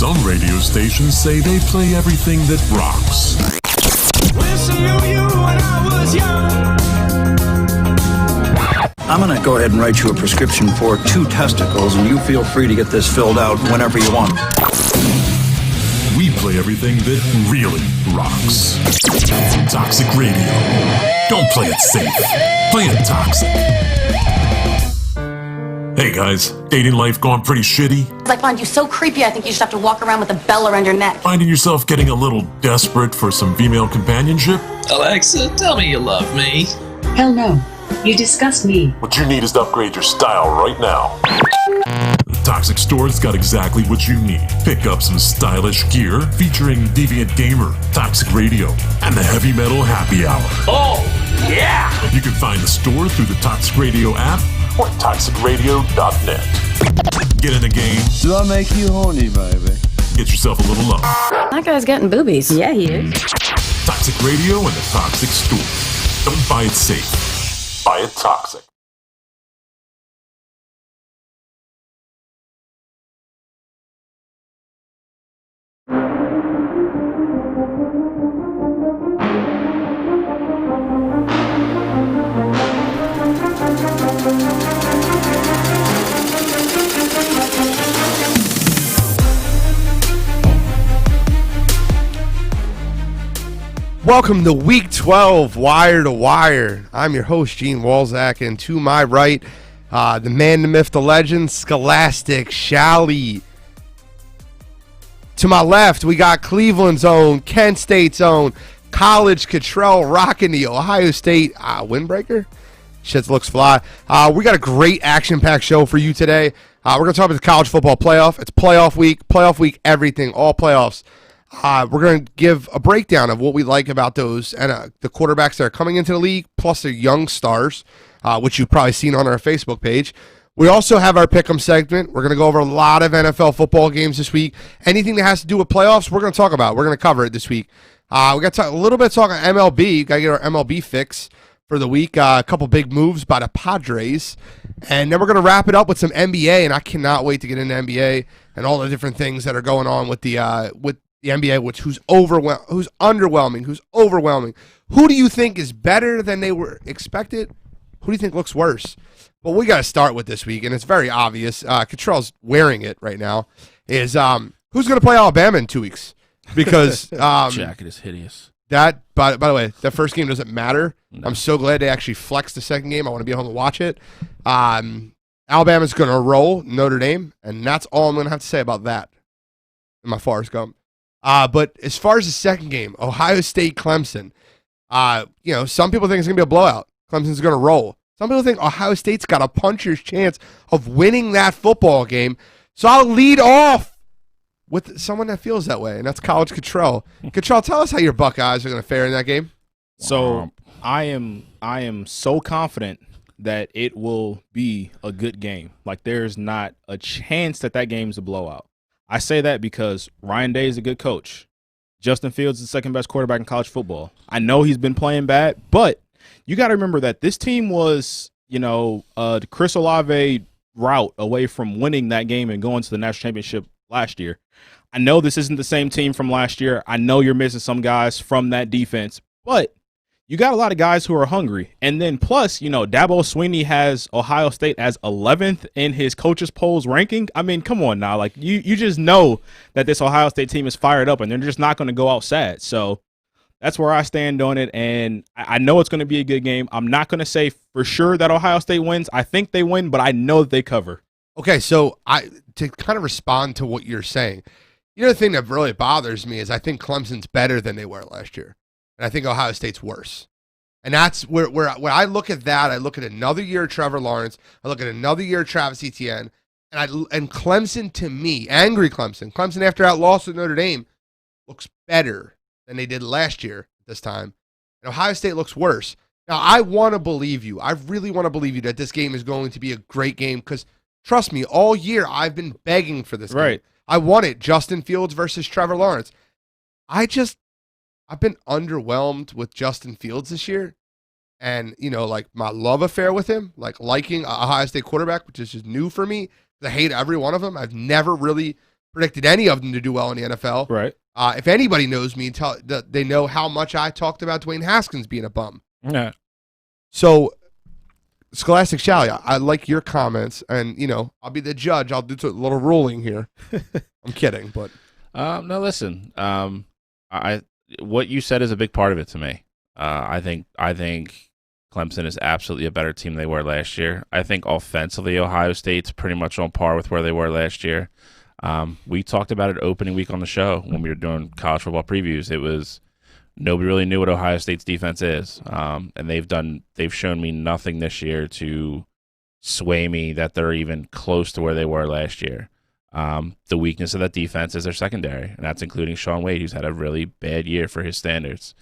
Some radio stations say they play everything that rocks. Listen to you when I was young. I'm going to go ahead and write you a prescription for 2 testicles, and you feel free to get this filled out whenever you want. We play everything that really rocks. Toxic Radio. Don't play it safe. Play it toxic. Hey guys, dating life going pretty shitty? I find you so creepy, I think you should have to walk around with a bell around your neck. Finding yourself getting a little desperate for some female companionship? Alexa, tell me you love me. Hell no. You disgust me. What you need is to upgrade your style right now. The Toxic Store's got exactly what you need. Pick up some stylish gear featuring Deviant Gamer, Toxic Radio, and the Heavy Metal Happy Hour. Oh, yeah! You can find the store through the Toxic Radio app or toxicradio.net. Get in the game. Do I make you horny, baby? Get yourself a little love. That guy's getting boobies. Yeah, he is. Toxic Radio and the Toxic Store. Don't buy it safe. Buy it toxic. Welcome to Week 12, Wire to Wire. I'm your host, Gene Walzak, and to my right, the man, the myth, the legend, Scholastic Shally. To my left, we got Cleveland's own, Kent State's own, College Catrell rocking the Ohio State windbreaker. Shit looks fly. We got a great action-packed show for you today. We're going to talk about the college football playoff. It's playoff week, everything, all playoffs. We're going to give a breakdown of what we like about those and the quarterbacks that are coming into the league, plus the young stars, which you've probably seen on our Facebook page. We also have our Pick'em segment. We're going to go over a lot of NFL football games this week. Anything that has to do with playoffs, we're going to talk about. We're going to cover it this week. We got to talk a little bit talking MLB. Got to get our MLB fix for the week. A couple big moves by the Padres. And then we're going to wrap it up with some NBA, and I cannot wait to get into NBA and all the different things that are going on with the NBA, who's underwhelming, who's overwhelming. Who do you think is better than they were expected? Who do you think looks worse? Well, we got to start with this week, and it's very obvious. Catrell's wearing it right now. Is who's going to play Alabama in 2 weeks? Because jacket is hideous. That, by the way, the first game doesn't matter. No. I'm so glad they actually flexed the second game. I want to be home to watch it. Alabama's going to roll Notre Dame, and that's all I'm going to have to say about that in my Forrest Gump. But as far as the second game, Ohio State, Clemson, some people think it's going to be a blowout. Clemson's going to roll. Some people think Ohio State's got a puncher's chance of winning that football game. So I'll lead off with someone that feels that way, and that's College Catrell. Catrell, tell us how your Buckeyes are going to fare in that game. So I am so confident that it will be a good game. Like, there's not a chance that game's a blowout. I say that because Ryan Day is a good coach. Justin Fields is the second best quarterback in college football. I know he's been playing bad, but you got to remember that this team was, the Chris Olave route away from winning that game and going to the national championship last year. I know this isn't the same team from last year. I know you're missing some guys from that defense, but you got a lot of guys who are hungry. And then plus, Dabo Swinney has Ohio State as 11th in his coaches polls ranking. I mean, come on now. Like, you just know that this Ohio State team is fired up and they're just not going to go out sad. So that's where I stand on it. And I know it's going to be a good game. I'm not going to say for sure that Ohio State wins. I think they win, but I know that they cover. Okay, so to kind of respond to what you're saying, the thing that really bothers me is I think Clemson's better than they were last year. And I think Ohio State's worse. And that's where when I look at that, I look at another year of Trevor Lawrence, I look at another year of Travis Etienne, and Clemson, to me, angry Clemson after that loss with Notre Dame, looks better than they did last year this time. And Ohio State looks worse. Now, I want to believe you. I really want to believe you that this game is going to be a great game because, trust me, all year I've been begging for this game. I wanted Justin Fields versus Trevor Lawrence. I've been underwhelmed with Justin Fields this year. And, my love affair with him, liking a Ohio State quarterback, which is just new for me. I hate every one of them. I've never really predicted any of them to do well in the NFL. Right. If anybody knows me, they know how much I talked about Dwayne Haskins being a bum. Yeah. So, Scholastic Shally, I like your comments, and, I'll be the judge. I'll do a little ruling here. I'm kidding, but. No, listen. What you said is a big part of it to me. I think Clemson is absolutely a better team than they were last year. I think offensively, Ohio State's pretty much on par with where they were last year. We talked about it opening week on the show when we were doing college football previews. It was nobody really knew what Ohio State's defense is, and they've shown me nothing this year to sway me that they're even close to where they were last year. The weakness of that defense is their secondary, and that's including Sean Wade, who's had a really bad year for his standards.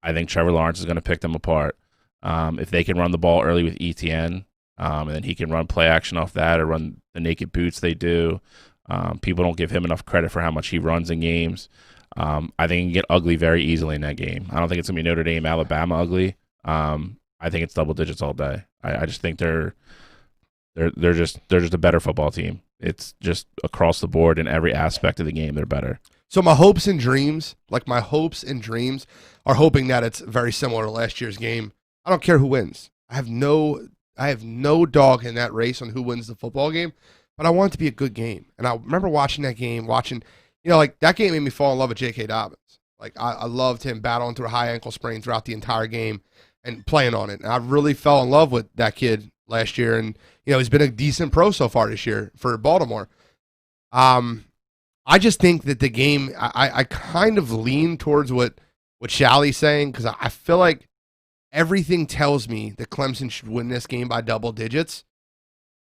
I think Trevor Lawrence is going to pick them apart. If they can run the ball early with ETN, and then he can run play action off that or run the naked boots they do. People don't give him enough credit for how much he runs in games. I think it can get ugly very easily in that game. I don't think it's going to be Notre Dame, Alabama ugly. I think it's double digits all day. I just think they're just a better football team. It's just across the board in every aspect of the game, they're better. So my hopes and dreams are hoping that it's very similar to last year's game. I don't care who wins. I have no dog in that race on who wins the football game, but I want it to be a good game. And I remember watching that game, that game made me fall in love with J.K. Dobbins. Like, I loved him battling through a high ankle sprain throughout the entire game and playing on it. And I really fell in love with that kid last year. And, he's been a decent pro so far this year for Baltimore. I just think that the game, I kind of lean towards what Shally's saying, because I feel like everything tells me that Clemson should win this game by double digits.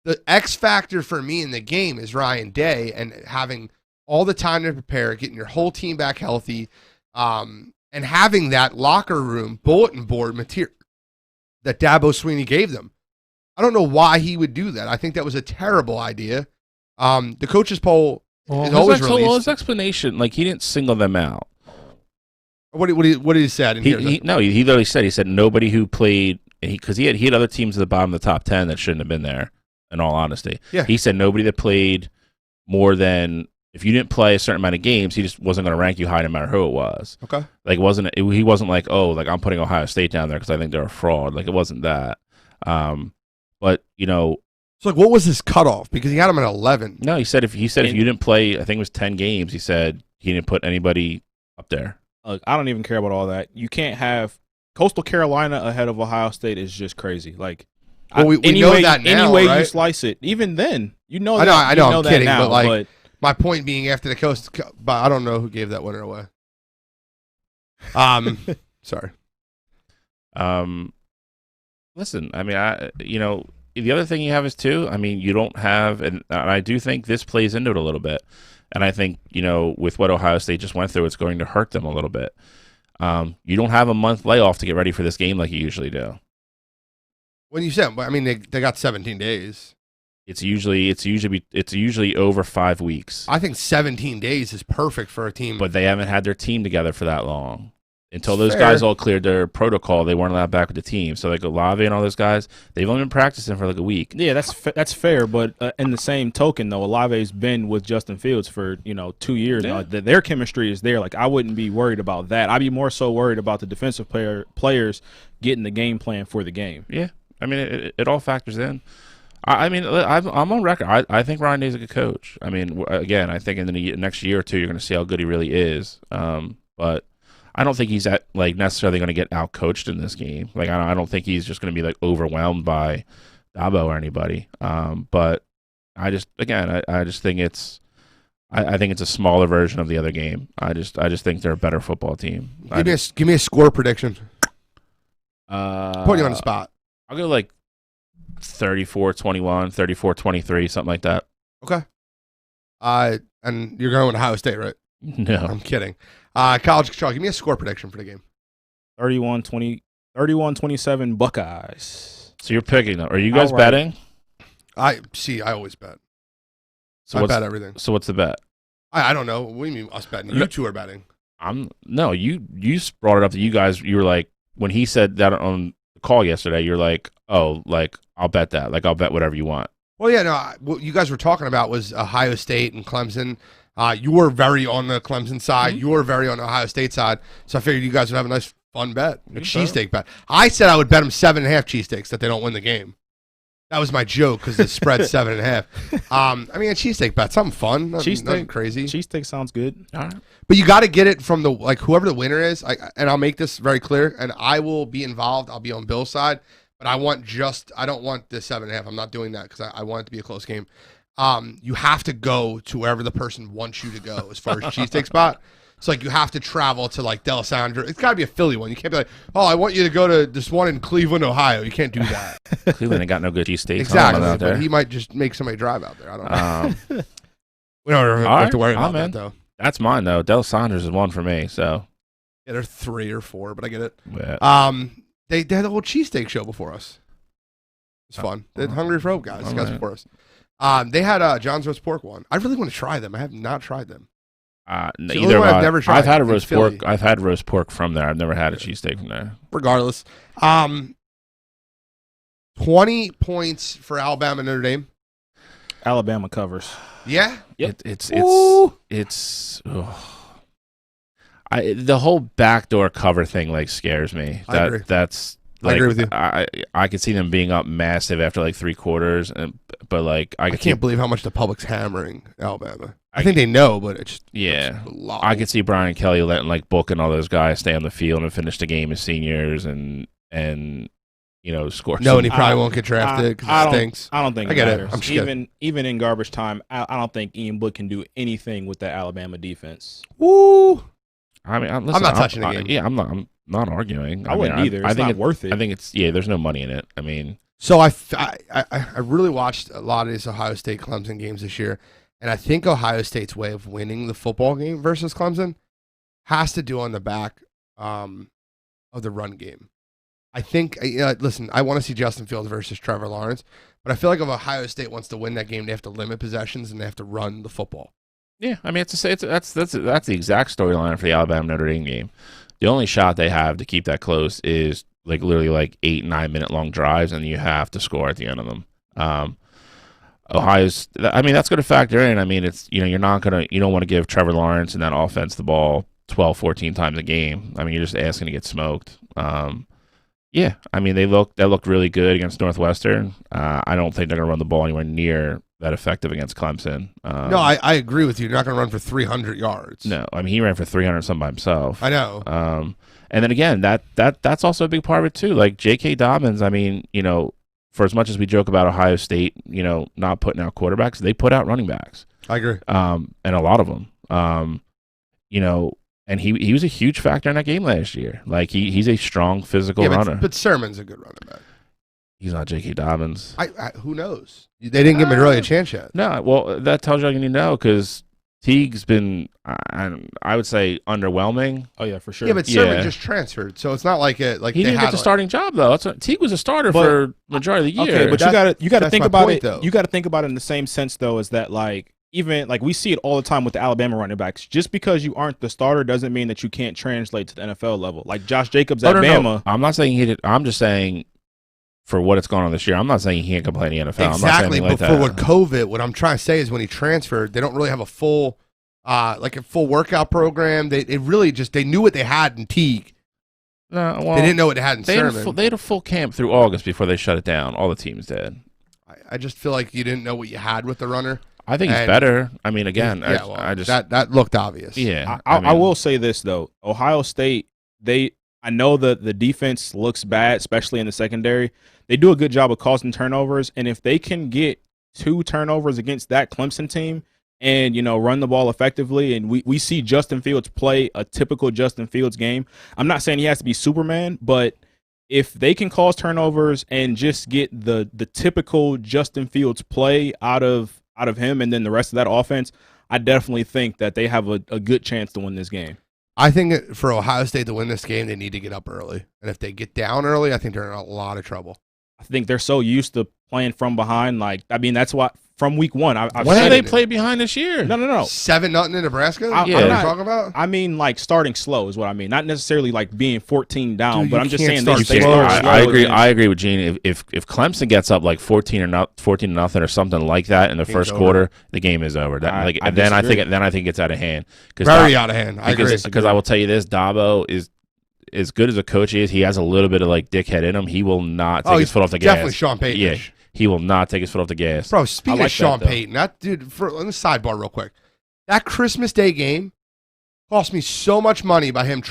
The X factor for me in the game is Ryan Day and having all the time to prepare, getting your whole team back healthy, and having that locker room bulletin board material that Dabo Swinney gave them. I don't know why he would do that. I think that was a terrible idea. The coaches poll is always released. His explanation, he didn't single them out. What did he say? He literally said nobody who played, because he had other teams at the bottom of the top 10 that shouldn't have been there. In all honesty, yeah. He said nobody that played more than, if you didn't play a certain amount of games, he just wasn't going to rank you high no matter who it was. Okay, he wasn't like, I'm putting Ohio State down there because I think they're a fraud. It wasn't that. But so what was his cutoff? Because he had him at 11. No, he said if you didn't play, I think it was 10 games. He said he didn't put anybody up there. Look, I don't even care about all that. You can't have Coastal Carolina ahead of Ohio State is just crazy. We know that now, any way right? you slice it, even then, I know. I'm kidding, now, but my point being, after the Coast, but I don't know who gave that winner away. Sorry. Listen, the other thing you have is too. You don't have, and I do think this plays into it a little bit. And I think with what Ohio State just went through, it's going to hurt them a little bit. You don't have a month layoff to get ready for this game like you usually do. When you said, they got 17 days. It's usually over 5 weeks. I think 17 days is perfect for a team. But they haven't had their team together for that long. Until those guys all cleared their protocol, they weren't allowed back with the team. So Olave and all those guys, they've only been practicing for a week. Yeah, that's fair. But in the same token, though, Olave's been with Justin Fields for 2 years now. Their chemistry is there. I wouldn't be worried about that. I'd be more so worried about the defensive players getting the game plan for the game. Yeah, it all factors in. I'm on record. I think Ryan Day's a good coach. Again, I think in the next year or two, you're going to see how good he really is. But I don't think he's necessarily going to get out coached in this game. I don't think he's just going to be overwhelmed by Dabo or anybody. But I just think it's a smaller version of the other game. I just think they're a better football team. Give me a score prediction. Put you on the spot. I'll go 34-21, 34-23, something like that. Okay. And you're going with Ohio State, right? No, I'm kidding. College Catrell, give me a score prediction for the game. 31-27 Buckeyes. So you're picking them. Are you guys betting? I always bet. I bet everything. So what's the bet? I don't know. What do you mean us betting? You two are betting. You brought it up that you guys, you were like, when he said that on the call yesterday, you're like, I'll bet that. I'll bet whatever you want. Well, yeah, no. What you guys were talking about was Ohio State and Clemson. You were very on the Clemson side. You were very on the Ohio State side. So I figured you guys would have a nice, fun bet, a cheesesteak bet. I said I would bet them 7.5 cheesesteaks that they don't win the game. That was my joke because the spread's 7.5. I mean, a cheesesteak bet, something fun, nothing crazy. Cheesesteak sounds good. All right. But you got to get it from the whoever the winner is. And I'll make this very clear. And I will be involved. I'll be on Bill's side. But I don't want the 7.5. I'm not doing that because I want it to be a close game. You have to go to wherever the person wants you to go as far as cheesesteak spot. It's like you have to travel to like D'Alessandro. It's got to be a Philly one. You can't be like, oh, I want you to go to this one in Cleveland, Ohio. You can't do that. Cleveland ain't got no good cheesesteaks. Exactly. Out there. But he might just make somebody drive out there. I don't know. We don't have to worry about that, though. That's mine, though. D'Alessandro's is one for me, so. Yeah, they're 3 or 4, but I get it. Yeah. They had a whole cheesesteak show before us. It was fun. They had Hungry for Hope guys before us. They had John's roast pork one. I really want to try them. I have not tried them. Either I've never tried. I've had a roast pork. I've had roast pork from there. I've never had a cheesesteak from there. Regardless, 20 points for Alabama Notre Dame. Alabama covers. Yeah. Yep. The whole backdoor cover thing like scares me. I agree. That's. I agree with you. I could see them being up massive after like 3 quarters, but like I can't believe how much the public's hammering Alabama. I think they know, but it's just I could see Brian Kelly letting like Book and all those guys stay on the field and finish the game as seniors and score. No, and he probably won't get drafted because it stinks. I don't think I get matters. it. I'm just even in garbage time, I don't think Ian Book can do anything with that Alabama defense. Woo! I mean, I'm not touching the game. Yeah, I'm not arguing. I wouldn't either. It's not worth it. I think it's there's no money in it. I mean, so I really watched a lot of these Ohio State Clemson games this year, and I think Ohio State's way of winning the football game versus Clemson has to do on the back of the run game. I think, listen, I want to see Justin Fields versus Trevor Lawrence, but I feel like if Ohio State wants to win that game, they have to limit possessions and they have to run the football. Yeah, I mean, that's the exact storyline for the Alabama Notre Dame game. The only shot they have to keep that close is like literally like 8-9 minute long drives, and you have to score at the end of them. Ohio's, I mean, that's going to factor in. I mean, it's you don't want to give Trevor Lawrence and that offense the ball 12, 14 times a game. I mean, you're just asking to get smoked. Yeah, I mean, they looked really good against Northwestern. I don't think they're going to run the ball anywhere near that effective against Clemson. No, I agree with you. You're not going to run for 300 yards. No, I mean, he ran for 300 something by himself. I know. And then again, that's also a big part of it too. Like J.K. Dobbins, I mean, for as much as we joke about Ohio State, not putting out quarterbacks, they put out running backs. I agree. And a lot of them. And he was a huge factor in that game last year. Like he's a strong physical runner. But Sermon's a good running back. He's not J.K. Dobbins. Who knows? They didn't give him really a chance yet. No, well, that tells you all you need to know because Teague's been, I would say, underwhelming. Oh yeah, for sure. Yeah, but Sermon just transferred, so it's not like it. Like he didn't get the starting job though. Teague was a starter for majority of the year. Okay, but you got to think about it. Though. You got to think about it in the same sense though, is that like even like we see it all the time with the Alabama running backs. Just because you aren't the starter doesn't mean that you can't translate to the NFL level. Like Josh Jacobs at Bama. No. I'm not saying he did. I'm just saying. For what it's going on this year, I'm not saying he can't play in the NFL. Exactly, but for what COVID, what I'm trying to say is when he transferred, they don't really have a full, full workout program. They really they knew what they had in Teague. No, well, they didn't know what they had in Sermon. They had a full camp through August before they shut it down. All the teams did. I just feel like you didn't know what you had with the runner. I think he's better. I mean, again, that looked obvious. Yeah, I will say this though, Ohio State, I know that the defense looks bad, especially in the secondary. They do a good job of causing turnovers, and if they can get 2 turnovers against that Clemson team and, run the ball effectively, and we see Justin Fields play a typical Justin Fields game. I'm not saying he has to be Superman, but if they can cause turnovers and just get the typical Justin Fields play out of him and then the rest of that offense, I definitely think that they have a good chance to win this game. I think for Ohio State to win this game, they need to get up early. And if they get down early, I think they're in a lot of trouble. I think they're so used to playing from behind. Like, I mean, that's why from week one. I've When said did they it. play behind this year? No. 7-0 in Nebraska. I'm What are you not- talking about? I mean, like starting slow is what I mean. Not necessarily like being 14 down, Dude, but you I'm just can't saying start they slow. start slow. I agree. and- I agree with Gene. If Clemson gets up like 14 to nothing or something like that in the first over. quarter, the game is over. That, I and then I disagree. think it's out of hand. Very out of hand. I agree. Because I will tell you this: Dabo is as good as a coach he is. He has a little bit of like dickhead in him. He will not take his foot off the gas. Definitely Sean Payton. Yeah, he will not take his foot off the gas. Bro, speaking like of Sean that, though. Payton, that dude, let me sidebar real quick. That Christmas Day game cost me so much money by him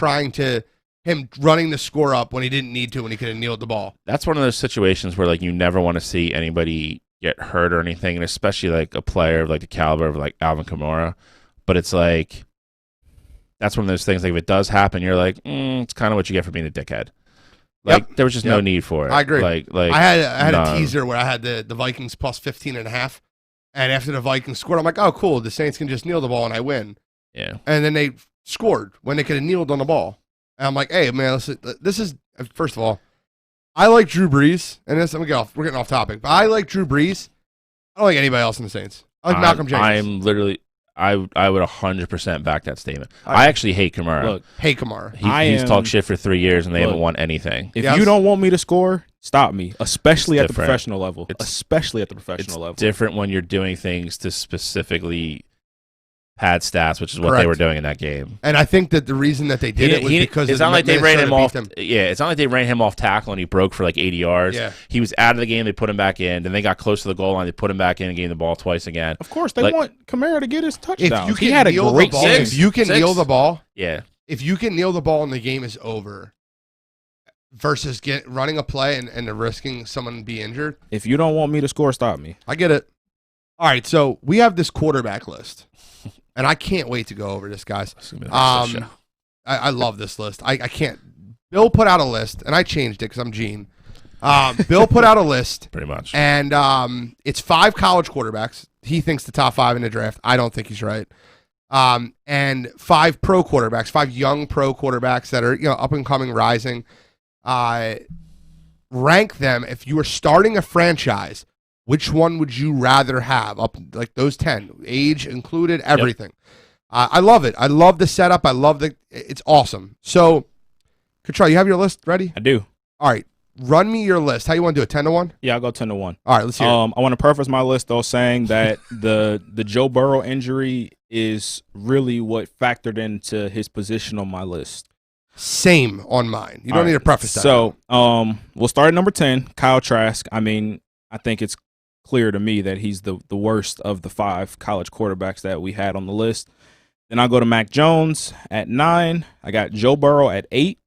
running the score up when he didn't need to, when he could have kneeled the ball. That's one of those situations where like you never want to see anybody get hurt or anything, and especially like a player of like the caliber of like Alvin Kamara. But it's like that's one of those things. Like if it does happen, you're like, it's kind of what you get for being a dickhead. Like there was just no need for it. I agree. Like I had no. a teaser where I had the Vikings plus 15.5, and after the Vikings scored, I'm like, oh cool, the Saints can just kneel the ball and I win. Yeah. And then they scored when they could have kneeled on the ball. And I'm like, hey man, this is first of all, I like Drew Brees, and we're getting off topic, but I like Drew Brees. I don't like anybody else in the Saints. I like Malcolm Jenkins. I'm literally. I would 100% back that statement. I actually hate Kamara. Look, Hey Kamara. He's talked shit for 3 years and they Look, haven't won anything. If Yes. you don't want me to score, stop me. Especially It's at the different. professional level. It's Especially at the professional level. Different when you're doing things to specifically pad stats, which is what they Correct. were doing in that game. And I think that the reason that they did it was because it's of not like they ran Minnesota him beat off. them. Yeah, it's not like they ran him off tackle and he broke for like 80 yards. Yeah. He was out of the game. They put him back in. Then they got close to the goal line. They put him back in and gave him the ball twice again. Of course, they Like- want Kamara to get his If touchdown. you He can had a kneel the great ball, game. if you can kneel the ball, Yeah. if you can kneel the ball and the game is over, versus running a play and risking someone be injured, If you don't want me to score, stop me. I get it. All right, so we have this quarterback list, and I can't wait to go over this, guys. It's gonna be the rest of the show. I love this list. I can't. Bill put out a list, and I changed it because I'm Gene. Bill put out a list, Pretty much. and it's 5 college quarterbacks. He thinks the top 5 in the draft. I don't think he's right. And 5 pro quarterbacks, 5 young pro quarterbacks that are up and coming, rising. Rank them. If you were starting a franchise, which one would you rather have? Up like those 10, age included, everything. I love it. I love the setup. I love it's awesome. So, Catrell, you have your list ready? I do. All right. Run me your list. How you want to do it? 10-1? Yeah, I'll go 10-1. All right, let's hear it. I want to preface my list though saying that the Joe Burrow injury is really what factored into his position on my list. Same on mine. You don't need to preface that. So, we'll start at number 10, Kyle Trask. I mean, I think it's clear to me that he's the worst of the 5 college quarterbacks that we had on the list. Then I'll go to Mac Jones at 9. I got Joe Burrow at 8,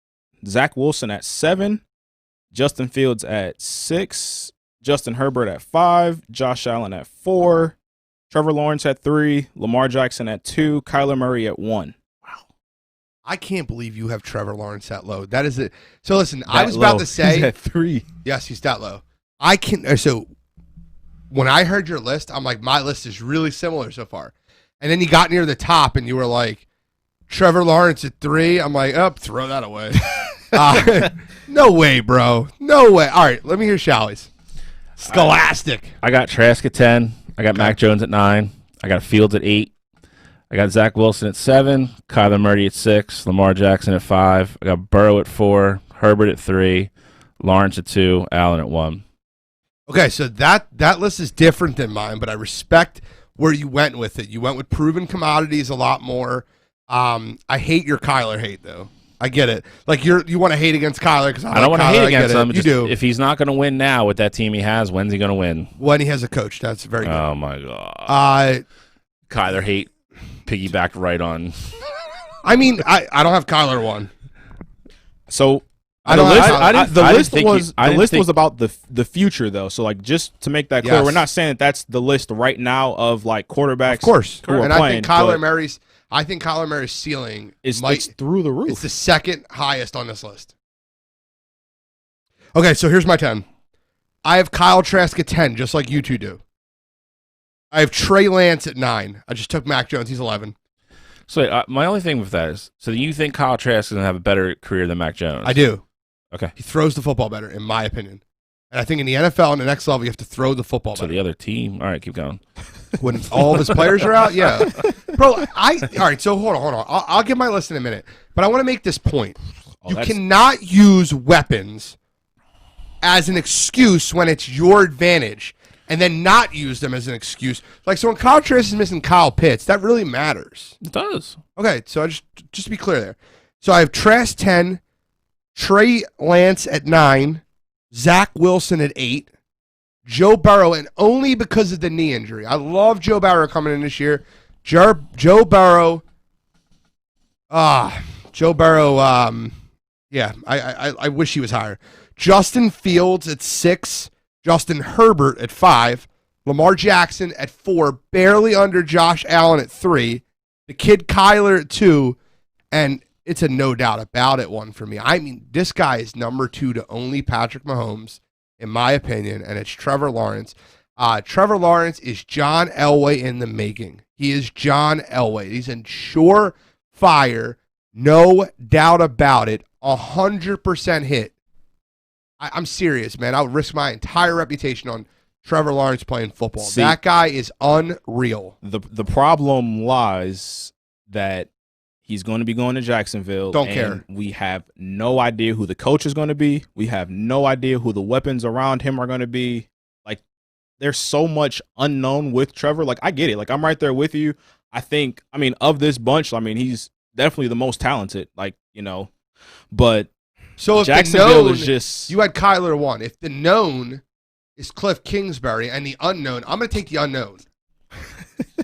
Zach Wilson at 7, Justin Fields at 6, Justin Herbert at 5, Josh Allen at 4, Trevor Lawrence at 3, Lamar Jackson at 2, Kyler Murray at 1. I can't believe you have Trevor Lawrence that low. That is it. So listen, I was about to say He's at 3. yes, he's that low. So when I heard your list, I'm like, my list is really similar so far. And then you got near the top and you were like, Trevor Lawrence at 3. I'm like, throw that away. No way, bro. No way. All right, let me hear Shally's. Scholastic. I got Trask at 10. I got Mac Jones at 9. I got Fields at 8. I got Zach Wilson at 7. Kyler Murray at 6. Lamar Jackson at 5. I got Burrow at 4. Herbert at 3. Lawrence at 2. Allen at 1. Okay, so that list is different than mine, but I respect where you went with it. You went with proven commodities a lot more. I hate your Kyler hate, though. I get it. Like you want to hate against Kyler because I don't want to hate against him. You Just, do. If he's not going to win now with that team he has, when's he going to win? When he has a coach, that's very good. Oh my god. Kyler hate piggybacked right on. I mean, I don't have Kyler 1. So I the don't list, have- I didn't- the I didn't list think was you- I the didn't list think- was about the future though. So like just to make that clear, Yes. we're not saying that that's the list right now of like quarterbacks. Of course. who are And playing, I think Kyler Murray's ceiling it's might through the roof. it's the second highest on this list. Okay, so here's my 10. I have Kyle Trask at 10, just like you two do. I have Trey Lance at 9. I just took Mac Jones. He's 11. So my only thing with that is, so you think Kyle Trask is going to have a better career than Mac Jones? I do. Okay. He throws the football better, in my opinion. And I think in the NFL and the next level, you have to throw the football To better. the other team. All right, keep going. When all of his players are out, yeah. Bro, all right, so hold on. I'll give my list in a minute. But I want to make this point. You cannot use weapons as an excuse when it's your advantage and then not use them as an excuse. Like, so when Kyle Trask is missing Kyle Pitts, that really matters. It does. Okay, so just to be clear there. So I have Trask 10, Trey Lance at 9, Zach Wilson at 8, Joe Burrow, and only because of the knee injury. I love Joe Burrow coming in this year. Joe Burrow. Joe Burrow, yeah, I wish he was higher. Justin Fields at 6, Justin Herbert at 5, Lamar Jackson at 4, barely under Josh Allen at 3, the kid Kyler at 2, and it's a no doubt about it one for me. I mean, this guy is number 2 to only Patrick Mahomes, in my opinion, and it's Trevor Lawrence. Trevor Lawrence is John Elway in the making. He is John Elway. He's in surefire, no doubt about it, 100% hit. I'm serious, man. I would risk my entire reputation on Trevor Lawrence playing football. See, that guy is unreal. The problem lies that he's going to be going to Jacksonville. Don't care. We have no idea who the coach is going to be. We have no idea who the weapons around him are going to be. Like, there's so much unknown with Trevor. Like, I get it. Like, I'm right there with you. I think, I mean, of this bunch, I mean, he's definitely the most talented. Like, you know, but so if Jacksonville the known, is just, you had Kyler 1. If the known is Cliff Kingsbury and the unknown, I'm going to take the unknown.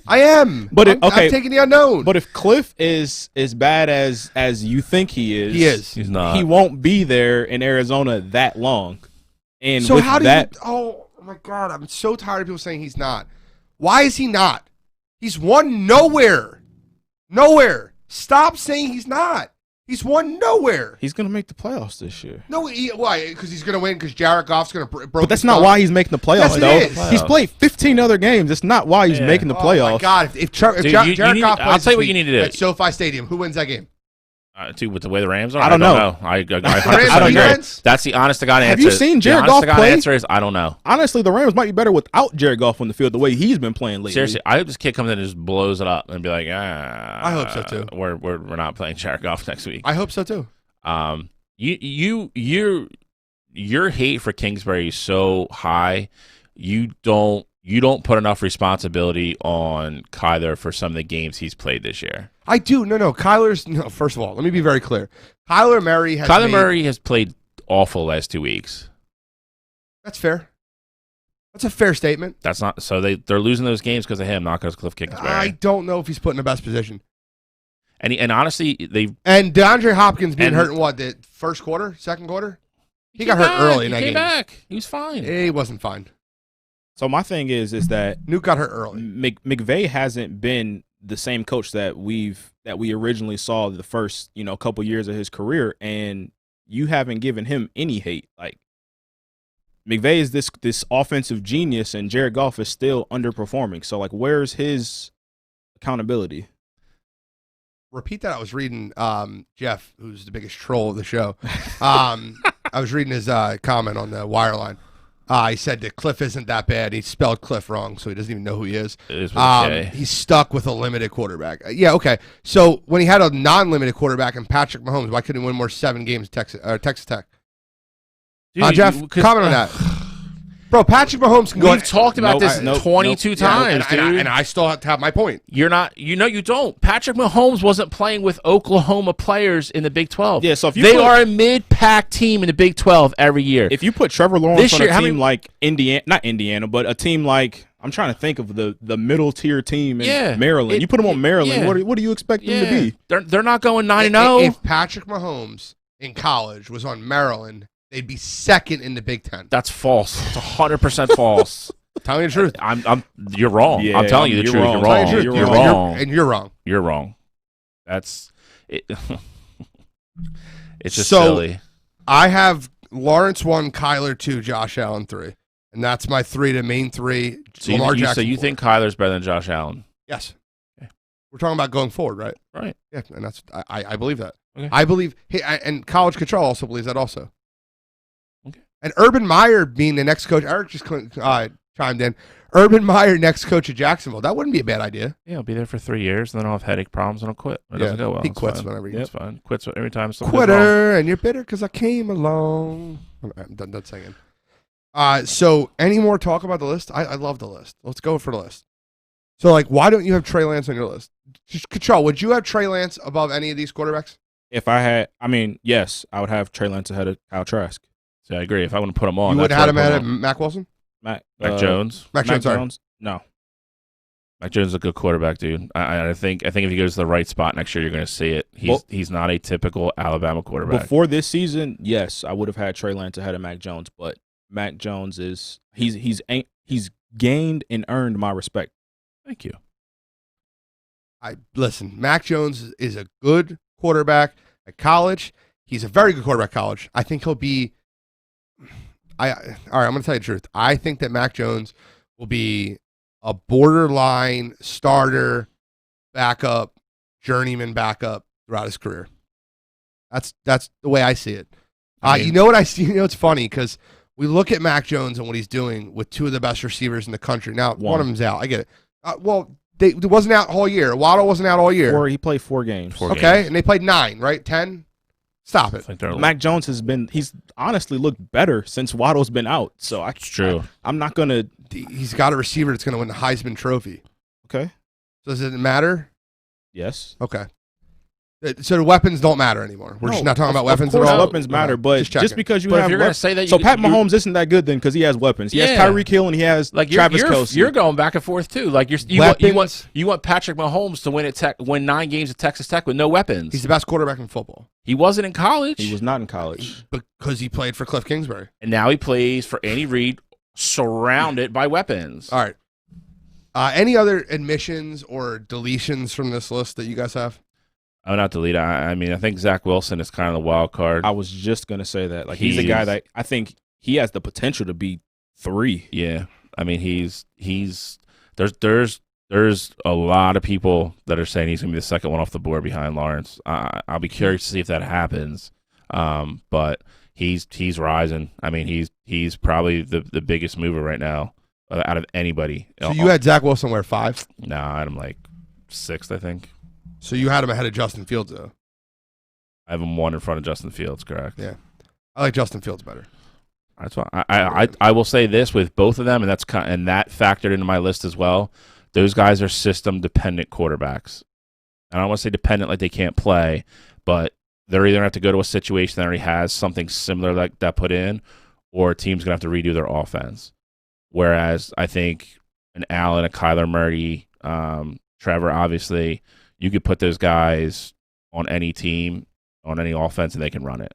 I am. But I'm taking the unknown. But if Cliff is as bad as you think he is, He's not. He won't be there in Arizona that long. And so with how do that, you? Oh my God, I'm so tired of people saying he's not. Why is he not? He's won nowhere. Nowhere. Stop saying he's not. He's won nowhere. he's going to make the playoffs this year. No, why? Because he's going to win because Jared Goff's going to broke. But that's not why he's making the playoffs, Yes, it though. is. He's played 15 other games. It's not why he's making the playoffs. Oh my God! If Jared you Goff need- plays I'll tell you what this you need to week do. at SoFi Stadium, who wins that game? With the way the Rams are, I don't know. I Rams agree. defense? That's the honest to God answer. Have you seen Jared the Goff honest to God play? answer is I don't know. Honestly, the Rams might be better without Jared Goff on the field the way he's been playing lately. Seriously, I hope this kid comes in and just blows it up and be like, I hope so too. We're not playing Jared Goff next week. I hope so too. Your hate for Kingsbury is so high. You don't put enough responsibility on Kyler for some of the games he's played this year. I do. No. First of all, let me be very clear. Kyler Murray has played awful last 2 weeks. That's fair. That's a fair statement. That's not so they're losing those games because of him, not because of Cliff Kingsbury. I don't know if he's put in the best position. And honestly, and DeAndre Hopkins being hurt in what, the first quarter, second quarter? He got hurt early in that game. He came back. He was fine. He wasn't fine. So my thing is that Nuke got hurt early. McVay hasn't been the same coach that we originally saw the first couple years of his career, and you haven't given him any hate. Like, McVay is this offensive genius, and Jared Goff is still underperforming. So, like, where's his accountability? Repeat that. I was reading Jeff, who's the biggest troll of the show. I was reading his comment on the wire line. He said that Cliff isn't that bad. He spelled Cliff wrong, so he doesn't even know who he is. It is okay. He's stuck with a limited quarterback. Yeah, okay. So when he had a non-limited quarterback in Patrick Mahomes, why couldn't he win more 7 games at Texas Tech? Dude, Jeff, comment on that. Bro, Patrick Mahomes can go. We've talked about this 22 times, dude. And I still have to have my point. You're not. You don't. Patrick Mahomes wasn't playing with Oklahoma players in the Big 12. Yeah, so if they are a mid-pack team in the Big 12 every year. If you put Trevor Lawrence This on year, a how team many- like not Indiana, but a team like, I'm trying to think of the middle tier team in Maryland. You put them on Maryland. What do you expect them to be? They're not going 9-0. If Patrick Mahomes in college was on Maryland, they'd be second in the Big Ten. That's false. It's 100% false. Telling you the truth. You're wrong. Yeah, I'm telling you the truth. wrong. You're wrong. You're wrong. And you're wrong. You're wrong. That's it. It's just So, silly. I have Lawrence 1, Kyler 2, Josh Allen 3. And that's my the main 3. So Lamar you Jackson 4. think Kyler's better than Josh Allen? Yes. Okay. We're talking about going forward, right? Right. Yeah, and that's I believe that. Okay. I believe, and College Catrell also believes that also. Okay. And Urban Meyer being the next coach. Eric just chimed in. Urban Meyer next coach at Jacksonville. That wouldn't be a bad idea. Yeah, I'll be there for 3 years, and then I'll have headache problems, and I'll quit. It doesn't go well. He It's quits fine. whenever he It's fine. Quits every time. Quitter, and you're bitter because I came along. I'm done singing. So any more talk about the list? I love the list. Let's go for the list. So, like, why don't you have Trey Lance on your list? Just Catrell, would you have Trey Lance above any of these quarterbacks? If I had, yes, I would have Trey Lance ahead of Kyle Trask. So I agree. If I want to put him on, You would have had him ahead of Mac Wilson? Mac Jones. Mac Jones. No. Mac Jones is a good quarterback, dude. I think if he goes to the right spot next year, you're going to see it. He's not a typical Alabama quarterback. Before this season, yes, I would have had Trey Lance ahead of Mac Jones, but Mac Jones is he's gained and earned my respect. Thank you. Listen, Mac Jones is a good quarterback at college. He's a very good quarterback at college. I think he'll be all right, I'm going to tell you the truth. I think that Mac Jones will be a borderline starter, backup, journeyman backup throughout his career. That's the way I see it. You know what I see? You know, it's funny because we look at Mac Jones and what he's doing with two of the best receivers in the country. Now, one of them's out. I get it. It wasn't out all year. Waddle wasn't out all year. He played 4 games. And they played 9, right? 10? Stop it. Mac Jones he's honestly looked better since Waddle's been out. So it's true. I'm not going to. He's got a receiver that's going to win the Heisman Trophy. Okay. So does it matter? Yes. Okay. So the weapons don't matter anymore. We're just not talking about weapons at all. Weapons matter, but just because you have, you're going to say that, so Pat Mahomes isn't that good then because he has weapons. He has Tyreek Hill and he has Travis Kelce. You're going back and forth too. Like you want Patrick Mahomes to win 9 games at Texas Tech with no weapons. He's the best quarterback in football. He wasn't in college. He was not in college because he played for Cliff Kingsbury, and now he plays for Andy Reid, surrounded by weapons. All right. Any other admissions or deletions from this list that you guys have? I'm not delete. I think Zach Wilson is kind of the wild card. I was just gonna say that. Like he's a guy that I think he has the potential to be 3. Yeah, I mean he's there's a lot of people that are saying he's gonna be the second one off the board behind Lawrence. I'll be curious to see if that happens. But he's rising. I mean he's probably the biggest mover right now out of anybody. So you had Zach Wilson where 5? No, I had him like 6th, I think. So you had him ahead of Justin Fields, though. I have him 1 in front of Justin Fields, correct? Yeah, I like Justin Fields better. That's why I will say this with both of them, and that factored into my list as well. Those guys are system dependent quarterbacks. I don't want to say dependent like they can't play, but they're either going to have to go to a situation that already has something similar like that put in, or a team's going to have to redo their offense. Whereas I think an Allen, a Kyler Murray, Trevor, obviously. You could put those guys on any team, on any offense, and they can run it.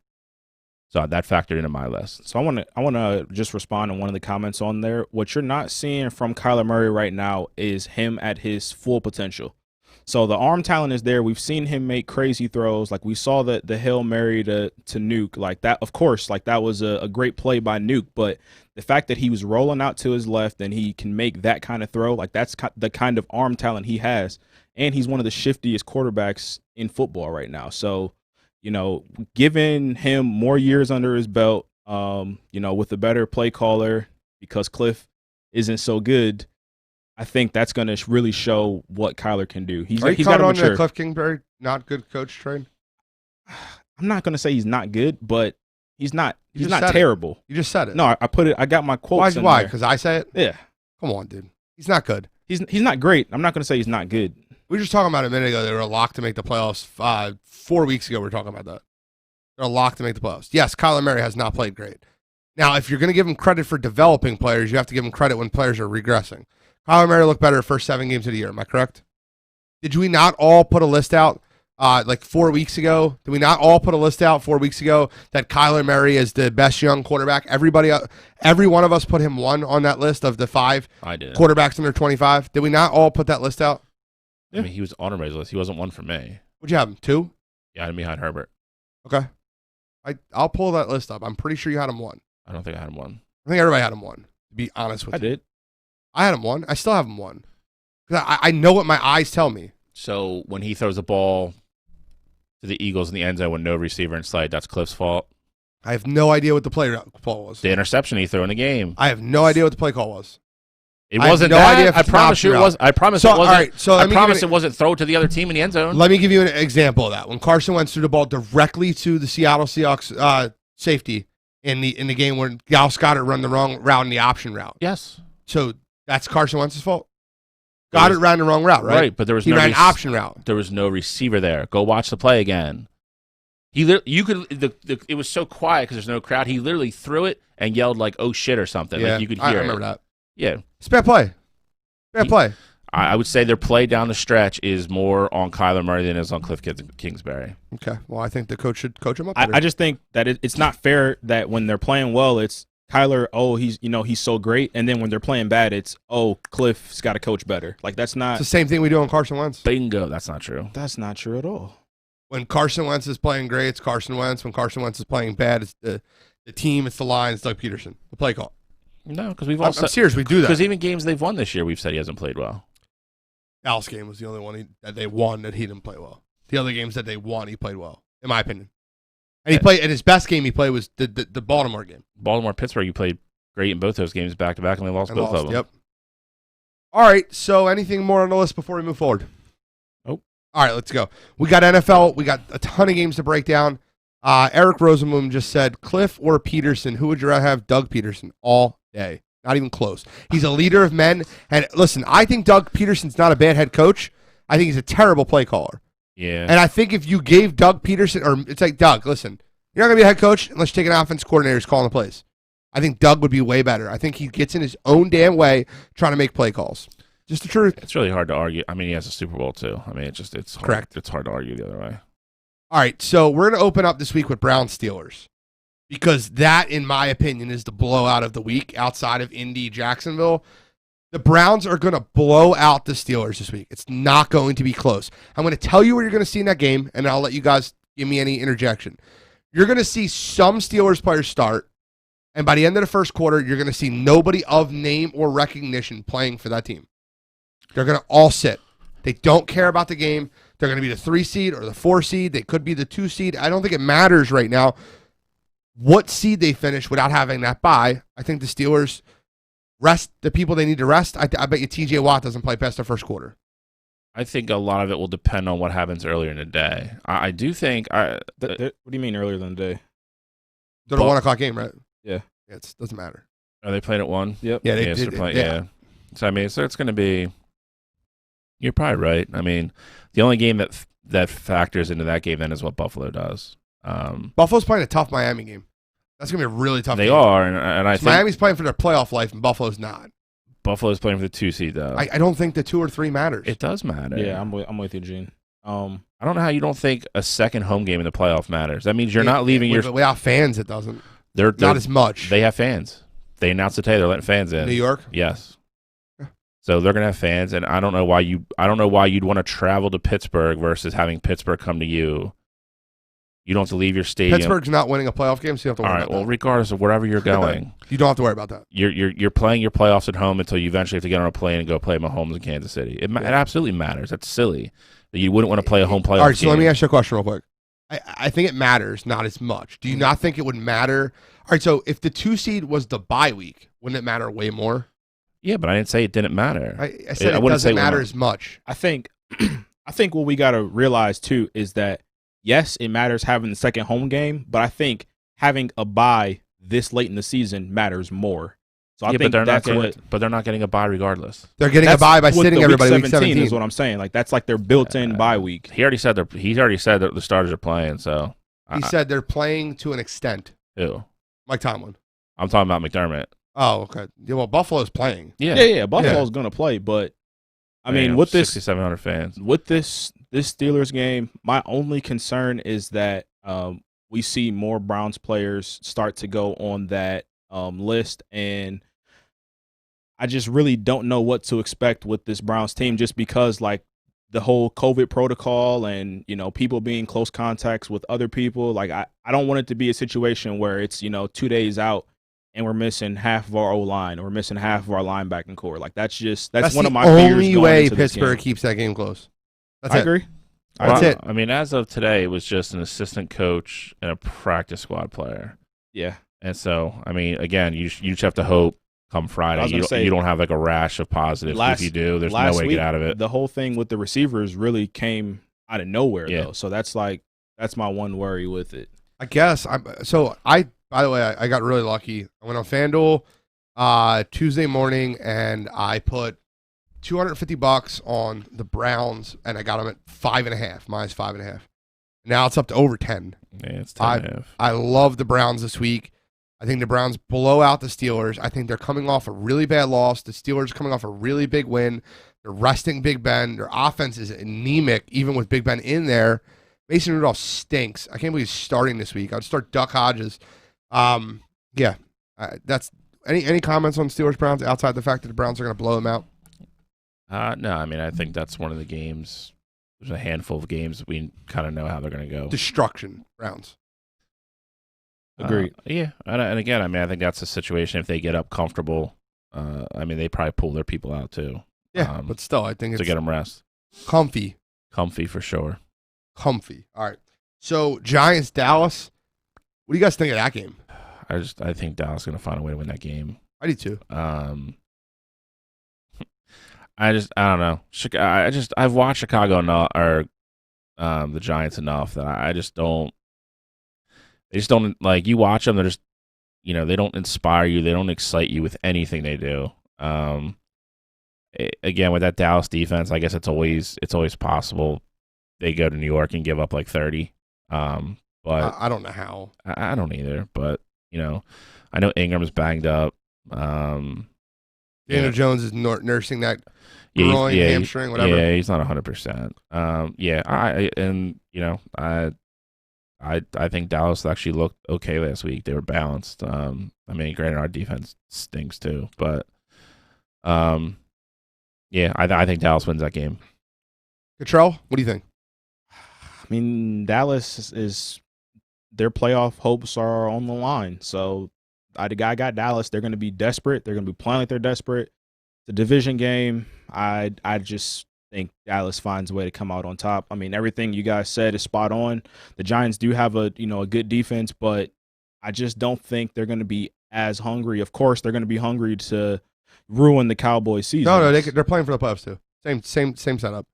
So that factored into my list. So I want to just respond to one of the comments on there. What you're not seeing from Kyler Murray right now is him at his full potential. So the arm talent is there. We've seen him make crazy throws. Like we saw the Hail Mary to Nuke. Like that, of course, like that was a great play by Nuke. But the fact that he was rolling out to his left and he can make that kind of throw, like that's the kind of arm talent he has. And he's one of the shiftiest quarterbacks in football right now. So, giving him more years under his belt, with a better play caller because Cliff isn't so good, I think that's going to really show what Kyler can do. He's got to mature. Cliff Kingsbury not good coach train? I'm not going to say he's not good, but he's not terrible. You just said it. No, I got my quotes. Why? Because I say it? Yeah. Come on, dude. He's not good. He's not great. I'm not going to say he's not good. We were just talking about a minute ago. They were a lock to make the playoffs. 4 weeks ago, we were talking about that. They're a lock to make the playoffs. Yes, Kyler Murray has not played great. Now, if you're going to give him credit for developing players, you have to give him credit when players are regressing. Kyler Murray looked better the first 7 games of the year. Am I correct? Did we not all put a list out 4 weeks ago? Did we not all put a list out 4 weeks ago that Kyler Murray is the best young quarterback? Every one of us put him 1 on that list of the 5 quarterbacks under 25. Did we not all put that list out? Yeah. I mean, he was on everybody's list. He wasn't 1 for me. Would you have him 2? Yeah, I had him behind Herbert. Okay. I'll pull that list up. I'm pretty sure you had him 1. I don't think I had him 1. I think everybody had him 1, to be honest with you. I did. I had him 1. I still have him 1. I know what my eyes tell me. So when he throws the ball to the Eagles in the end zone with no receiver in sight, that's Cliff's fault? I have no idea what the play call was. The interception he threw in the game. I have no idea what the play call was. It wasn't that. I promise you it was. I promise it wasn't. All right, so I promise it wasn't throw to the other team in the end zone. Let me give you an example of that. When Carson Wentz threw the ball directly to the Seattle Seahawks safety in the game where Gal Goddard run the wrong route in the option route. Yes. So that's Carson Wentz's fault. Goddard ran the wrong route, right? Right, but there was he ran option route. There was no receiver there. Go watch the play again. It was so quiet because there's no crowd. He literally threw it and yelled like "oh shit" or something. Yeah, like you could hear I remember that. Yeah, it's bad play. Bad play. I would say their play down the stretch is more on Kyler Murray than it is on Cliff Kingsbury. Okay, well, I think the coach should coach him up. I just think that it's not fair that when they're playing well, it's Kyler. Oh, he's so great, and then when they're playing bad, it's Cliff's got to coach better. Like that's not. It's the same thing we do on Carson Wentz. Bingo. That's not true. That's not true at all. When Carson Wentz is playing great, it's Carson Wentz. When Carson Wentz is playing bad, it's the team, it's the line, it's Doug Peterson, the play call. No, because we've all I'm serious. We do that because even games they've won this year, we've said he hasn't played well. Dallas game was the only one that they won that he didn't play well. The other games that they won, he played well, in my opinion. And he played. And his best game he played was the Baltimore game. Pittsburgh, you played great in both those games back to back, and they lost both of them. Yep. All right. So, anything more on the list before we move forward? Nope. All right, let's go. We got NFL. We got a ton of games to break down. Eric Rosenblum just said, Cliff or Peterson, who would you rather have? Doug Peterson all day. Not even close. He's a leader of men. And listen, I think Doug Peterson's not a bad head coach. I think he's a terrible play caller. Yeah. And I think if you gave Doug Peterson, or it's like, Doug, listen, you're not going to be a head coach unless you take an offense coordinator who's calling the plays. I think Doug would be way better. I think he gets in his own damn way trying to make play calls. Just the truth. It's really hard to argue. I mean, he has a Super Bowl, too. I mean, it's hard. Correct. It's hard to argue the other way. All right, so we're going to open up this week with Browns Steelers because that, in my opinion, is the blowout of the week outside of Indy, Jacksonville. The Browns are going to blow out the Steelers this week. It's not going to be close. I'm going to tell you what you're going to see in that game, and I'll let you guys give me any interjection. You're going to see some Steelers players start, and by the end of the first quarter, you're going to see nobody of name or recognition playing for that team. They're going to all sit. They don't care about the game. They're going to be the 3 seed or the 4 seed. They could be the 2 seed. I don't think it matters right now what seed they finish without having that bye. I think the Steelers rest the people they need to rest. I bet you TJ Watt doesn't play past the first quarter. I think a lot of it will depend on what happens earlier in the day. I do think. What do you mean earlier than the day? They're a 1 o'clock game, right? Yeah. It doesn't matter. Are they playing at 1? Yep. Yeah, they're playing. Yeah. So I mean, so it's going to be. You're probably right. I mean, the only game that factors into that game then is what Buffalo does. Buffalo's playing a tough Miami game. That's going to be a really tough game. They are, and I think Miami's playing for their playoff life, and Buffalo's not. Buffalo's playing for the 2 seed, though. I don't think the 2 or 3 matters. It does matter. Yeah, I'm with you, Gene. I don't know how you don't think a second home game in the playoff matters. That means you're not leaving your... Without fans, it doesn't. They're not as much. They have fans. They announced today they're letting fans in. New York? Yes. So they're gonna have fans, and I don't know why you'd want to travel to Pittsburgh versus having Pittsburgh come to you. You don't have to leave your stadium. Pittsburgh's not winning a playoff game, so you don't have to worry about that. Well, regardless of wherever you're going, you don't have to worry about that. You're playing your playoffs at home until you eventually have to get on a plane and go play Mahomes in Kansas City. It absolutely matters. That's silly that you wouldn't want to play a home playoff. All right, so game. let me ask you a question real quick. I think it matters, not as much. Do you not think it would matter? All right, so if the 2 seed was the bye week, wouldn't it matter way more? Yeah, but I didn't say it didn't matter. I said it doesn't matter as much. I think what we got to realize, too, is that, yes, it matters having the second home game, but I think having a bye this late in the season matters more. So I think but they're not getting a bye regardless. They're getting a bye by sitting everybody week 17 is what I'm saying. Like that's like their built-in bye week. He already said that the starters are playing. So he said they're playing to an extent. Who? Mike Tomlin. I'm talking about McDermott. Oh, okay. Yeah, well, Buffalo's playing. Yeah. Buffalo's going to play, but I mean, with this 6,700 fans, with this Steelers game, my only concern is that we see more Browns players start to go on that list, and I just really don't know what to expect with this Browns team, just because like the whole COVID protocol and people being close contacts with other people. Like I don't want it to be a situation where it's 2 days out and we're missing half of our O-line or we're missing half of our linebacking core. Like that's one of my fears. That's the only way Pittsburgh keeps that game close. I agree. That's it. I mean, as of today, it was just an assistant coach and a practice squad player. Yeah. And so, I mean, again, you just have to hope come Friday you don't have like a rash of positives. If you do, there's no way to get out of it. The whole thing with the receivers really came out of nowhere, though. So that's my one worry with it. I guess. By the way, I got really lucky. I went on FanDuel Tuesday morning, and I put $250 on the Browns, and I got them at -5.5. Now it's up to over 10. Yeah, it's 10.5. I love the Browns this week. I think the Browns blow out the Steelers. I think they're coming off a really bad loss. The Steelers are coming off a really big win. They're resting Big Ben. Their offense is anemic, even with Big Ben in there. Mason Rudolph stinks. I can't believe he's starting this week. I'd start Duck Hodges. That's any comments on Steelers Browns outside the fact that the Browns are going to blow them out? No, I mean, I think that's one of the games. There's a handful of games that we kind of know how they're going to go. Destruction, Browns. Agreed. Yeah, and again, I mean, I think that's a situation if they get up comfortable. I mean, they probably pull their people out too. Yeah, but still, I think it's to get them rest. Comfy For sure. Comfy. All right. So Giants Dallas. What do you guys think of that game? I think Dallas is going to find a way to win that game. I do too. I don't know. I've watched Chicago enough, or the Giants enough that I just don't. They just don't, like, you watch them. They're just, they don't inspire you. They don't excite you with anything they do. Again, with that Dallas defense, I guess it's always possible they go to New York and give up like 30. But I don't know how. I don't either. But I know Ingram's banged up. Daniel Jones is nursing that groin, hamstring, whatever. Yeah, he's not 100%. I think Dallas actually looked okay last week. They were balanced. I mean, granted, our defense stinks too, but I think Dallas wins that game. Catrell, what do you think? I mean, Dallas is their playoff hopes are on the line. So I got Dallas. They're going to be desperate. They're going to be playing like they're desperate. The division game, I just think Dallas finds a way to come out on top. I mean, everything you guys said is spot on. The Giants do have a good defense, but I just don't think they're going to be as hungry. Of course, they're going to be hungry to ruin the Cowboys season. No, they're playing for the playoffs too. Same setup.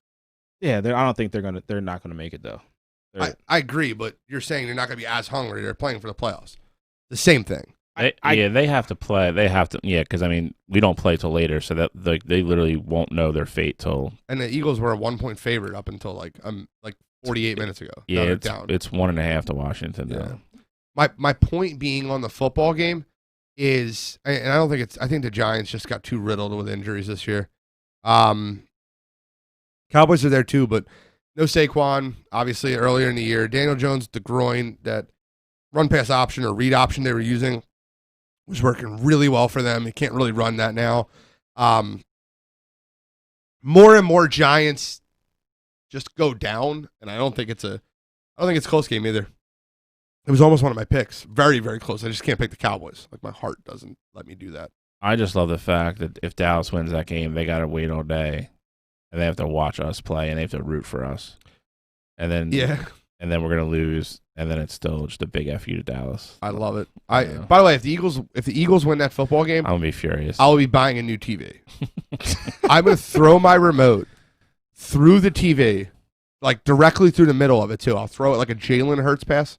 Yeah, I don't think they're not going to make it though. I agree, but you're saying they're not going to be as hungry. They're playing for the playoffs. The same thing. They have to play. They have to, because I mean, we don't play till later, so that they literally won't know their fate till. And the Eagles were a 1-point favorite up until like 48 minutes ago. Yeah, it's 1.5 to Washington now. My point being on the football game is, and I don't think I think the Giants just got too riddled with injuries this year. Cowboys are there too, but no Saquon. Obviously, earlier in the year, Daniel Jones, the groin, that run pass option or read option they were using was working really well for them. They can't really run that now. More and more Giants just go down, and I don't think it's a close game either. It was almost one of my picks. Very, very close. I just can't pick the Cowboys. Like, my heart doesn't let me do that. I just love the fact that if Dallas wins that game, they got to wait all day, and they have to watch us play, and they have to root for us. And then we're gonna lose, and then it's still just a big F you to Dallas. I love it. By the way, if the Eagles win that football game, I'm gonna be furious. I'll be buying a new TV. I'm gonna throw my remote through the TV, like directly through the middle of it too. I'll throw it like a Jalen Hurts pass.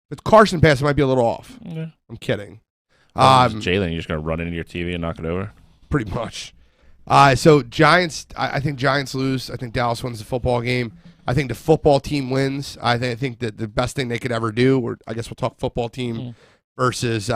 But Carson pass might be a little off. Yeah. I'm kidding. Jalen, you're just gonna run into your TV and knock it over. Pretty much. So Giants. I think Giants lose. I think Dallas wins the football game. I think the football team wins. I think that the best thing they could ever do, or I guess we'll talk football team versus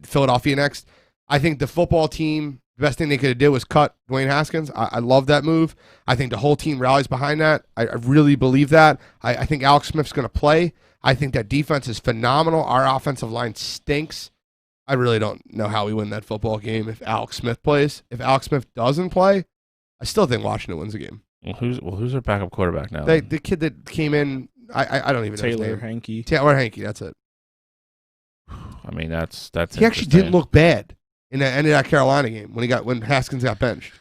Philadelphia next. I think the football team, the best thing they could do was cut Dwayne Haskins. I love that move. I think the whole team rallies behind that. I really believe that. I think Alex Smith's going to play. I think that defense is phenomenal. Our offensive line stinks. I really don't know how we win that football game if Alex Smith plays. If Alex Smith doesn't play, I still think Washington wins the game. Well, who's their backup quarterback now? The kid that came in, I don't even know his name. Taylor Hanke, that's it. I mean, that's. He actually didn't look bad in the end of that Carolina game when Haskins got benched.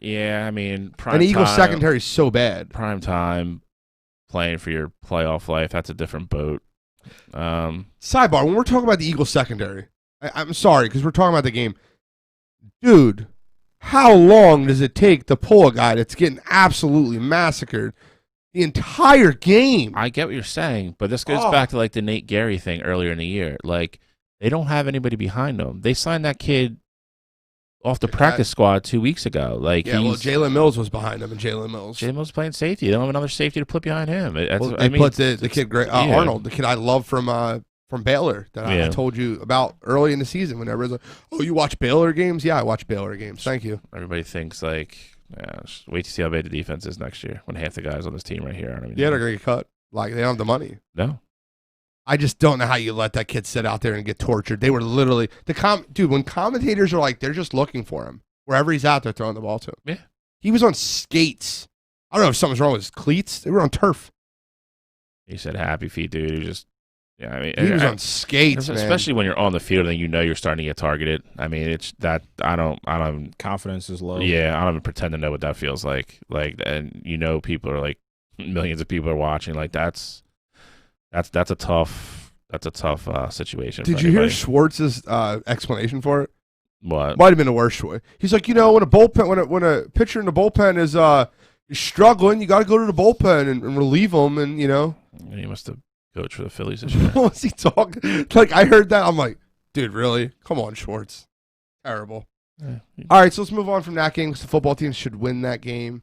Yeah, I mean, and the Eagles secondary is so bad. Prime time, playing for your playoff life, that's a different boat. Sidebar, when we're talking about the Eagles secondary, I'm sorry, because we're talking about the game. Dude, how long does it take to pull a guy that's getting absolutely massacred the entire game? I get what you're saying, but this goes back to like the Nate Gary thing earlier in the year. Like, they don't have anybody behind them. They signed that kid off the practice squad 2 weeks ago. Like, Jalen Mills was behind him, and Jalen Mills playing safety. They don't have another safety to put behind him. They put the kid Arnold, the kid I love from Baylor that I told you about early in the season when everyone's like, "Oh, you watch Baylor games?" Yeah, I watch Baylor games. Thank you. Everybody thinks like, just wait to see how bad the defense is next year when half the guys on this team right here aren't even. Yeah, they're gonna get cut. Like, they don't have the money. No. I just don't know how you let that kid sit out there and get tortured. They were literally dude. When commentators are like, they're just looking for him wherever he's out there throwing the ball to him. Yeah, he was on skates. I don't know if something's wrong with his cleats. They were on turf. He said happy feet, dude. He just, yeah. I mean, he was on skates, especially when you're on the field and you know you're starting to get targeted. I mean, it's that I don't. Confidence is low. Yeah, I don't even pretend to know what that feels like. Like, and you know, people are like, millions of people are watching. Like, that's a tough situation. Did you hear Schwartz's explanation for it? What? Might have been the worst way. He's like, when a pitcher in the bullpen is struggling, you got to go to the bullpen and relieve them, and And he must have coached for the Phillies this year. What was he talking? Like, I heard that, I'm like, dude, really? Come on, Schwartz. Terrible. Yeah. All right, so let's move on from that game because the football team should win that game.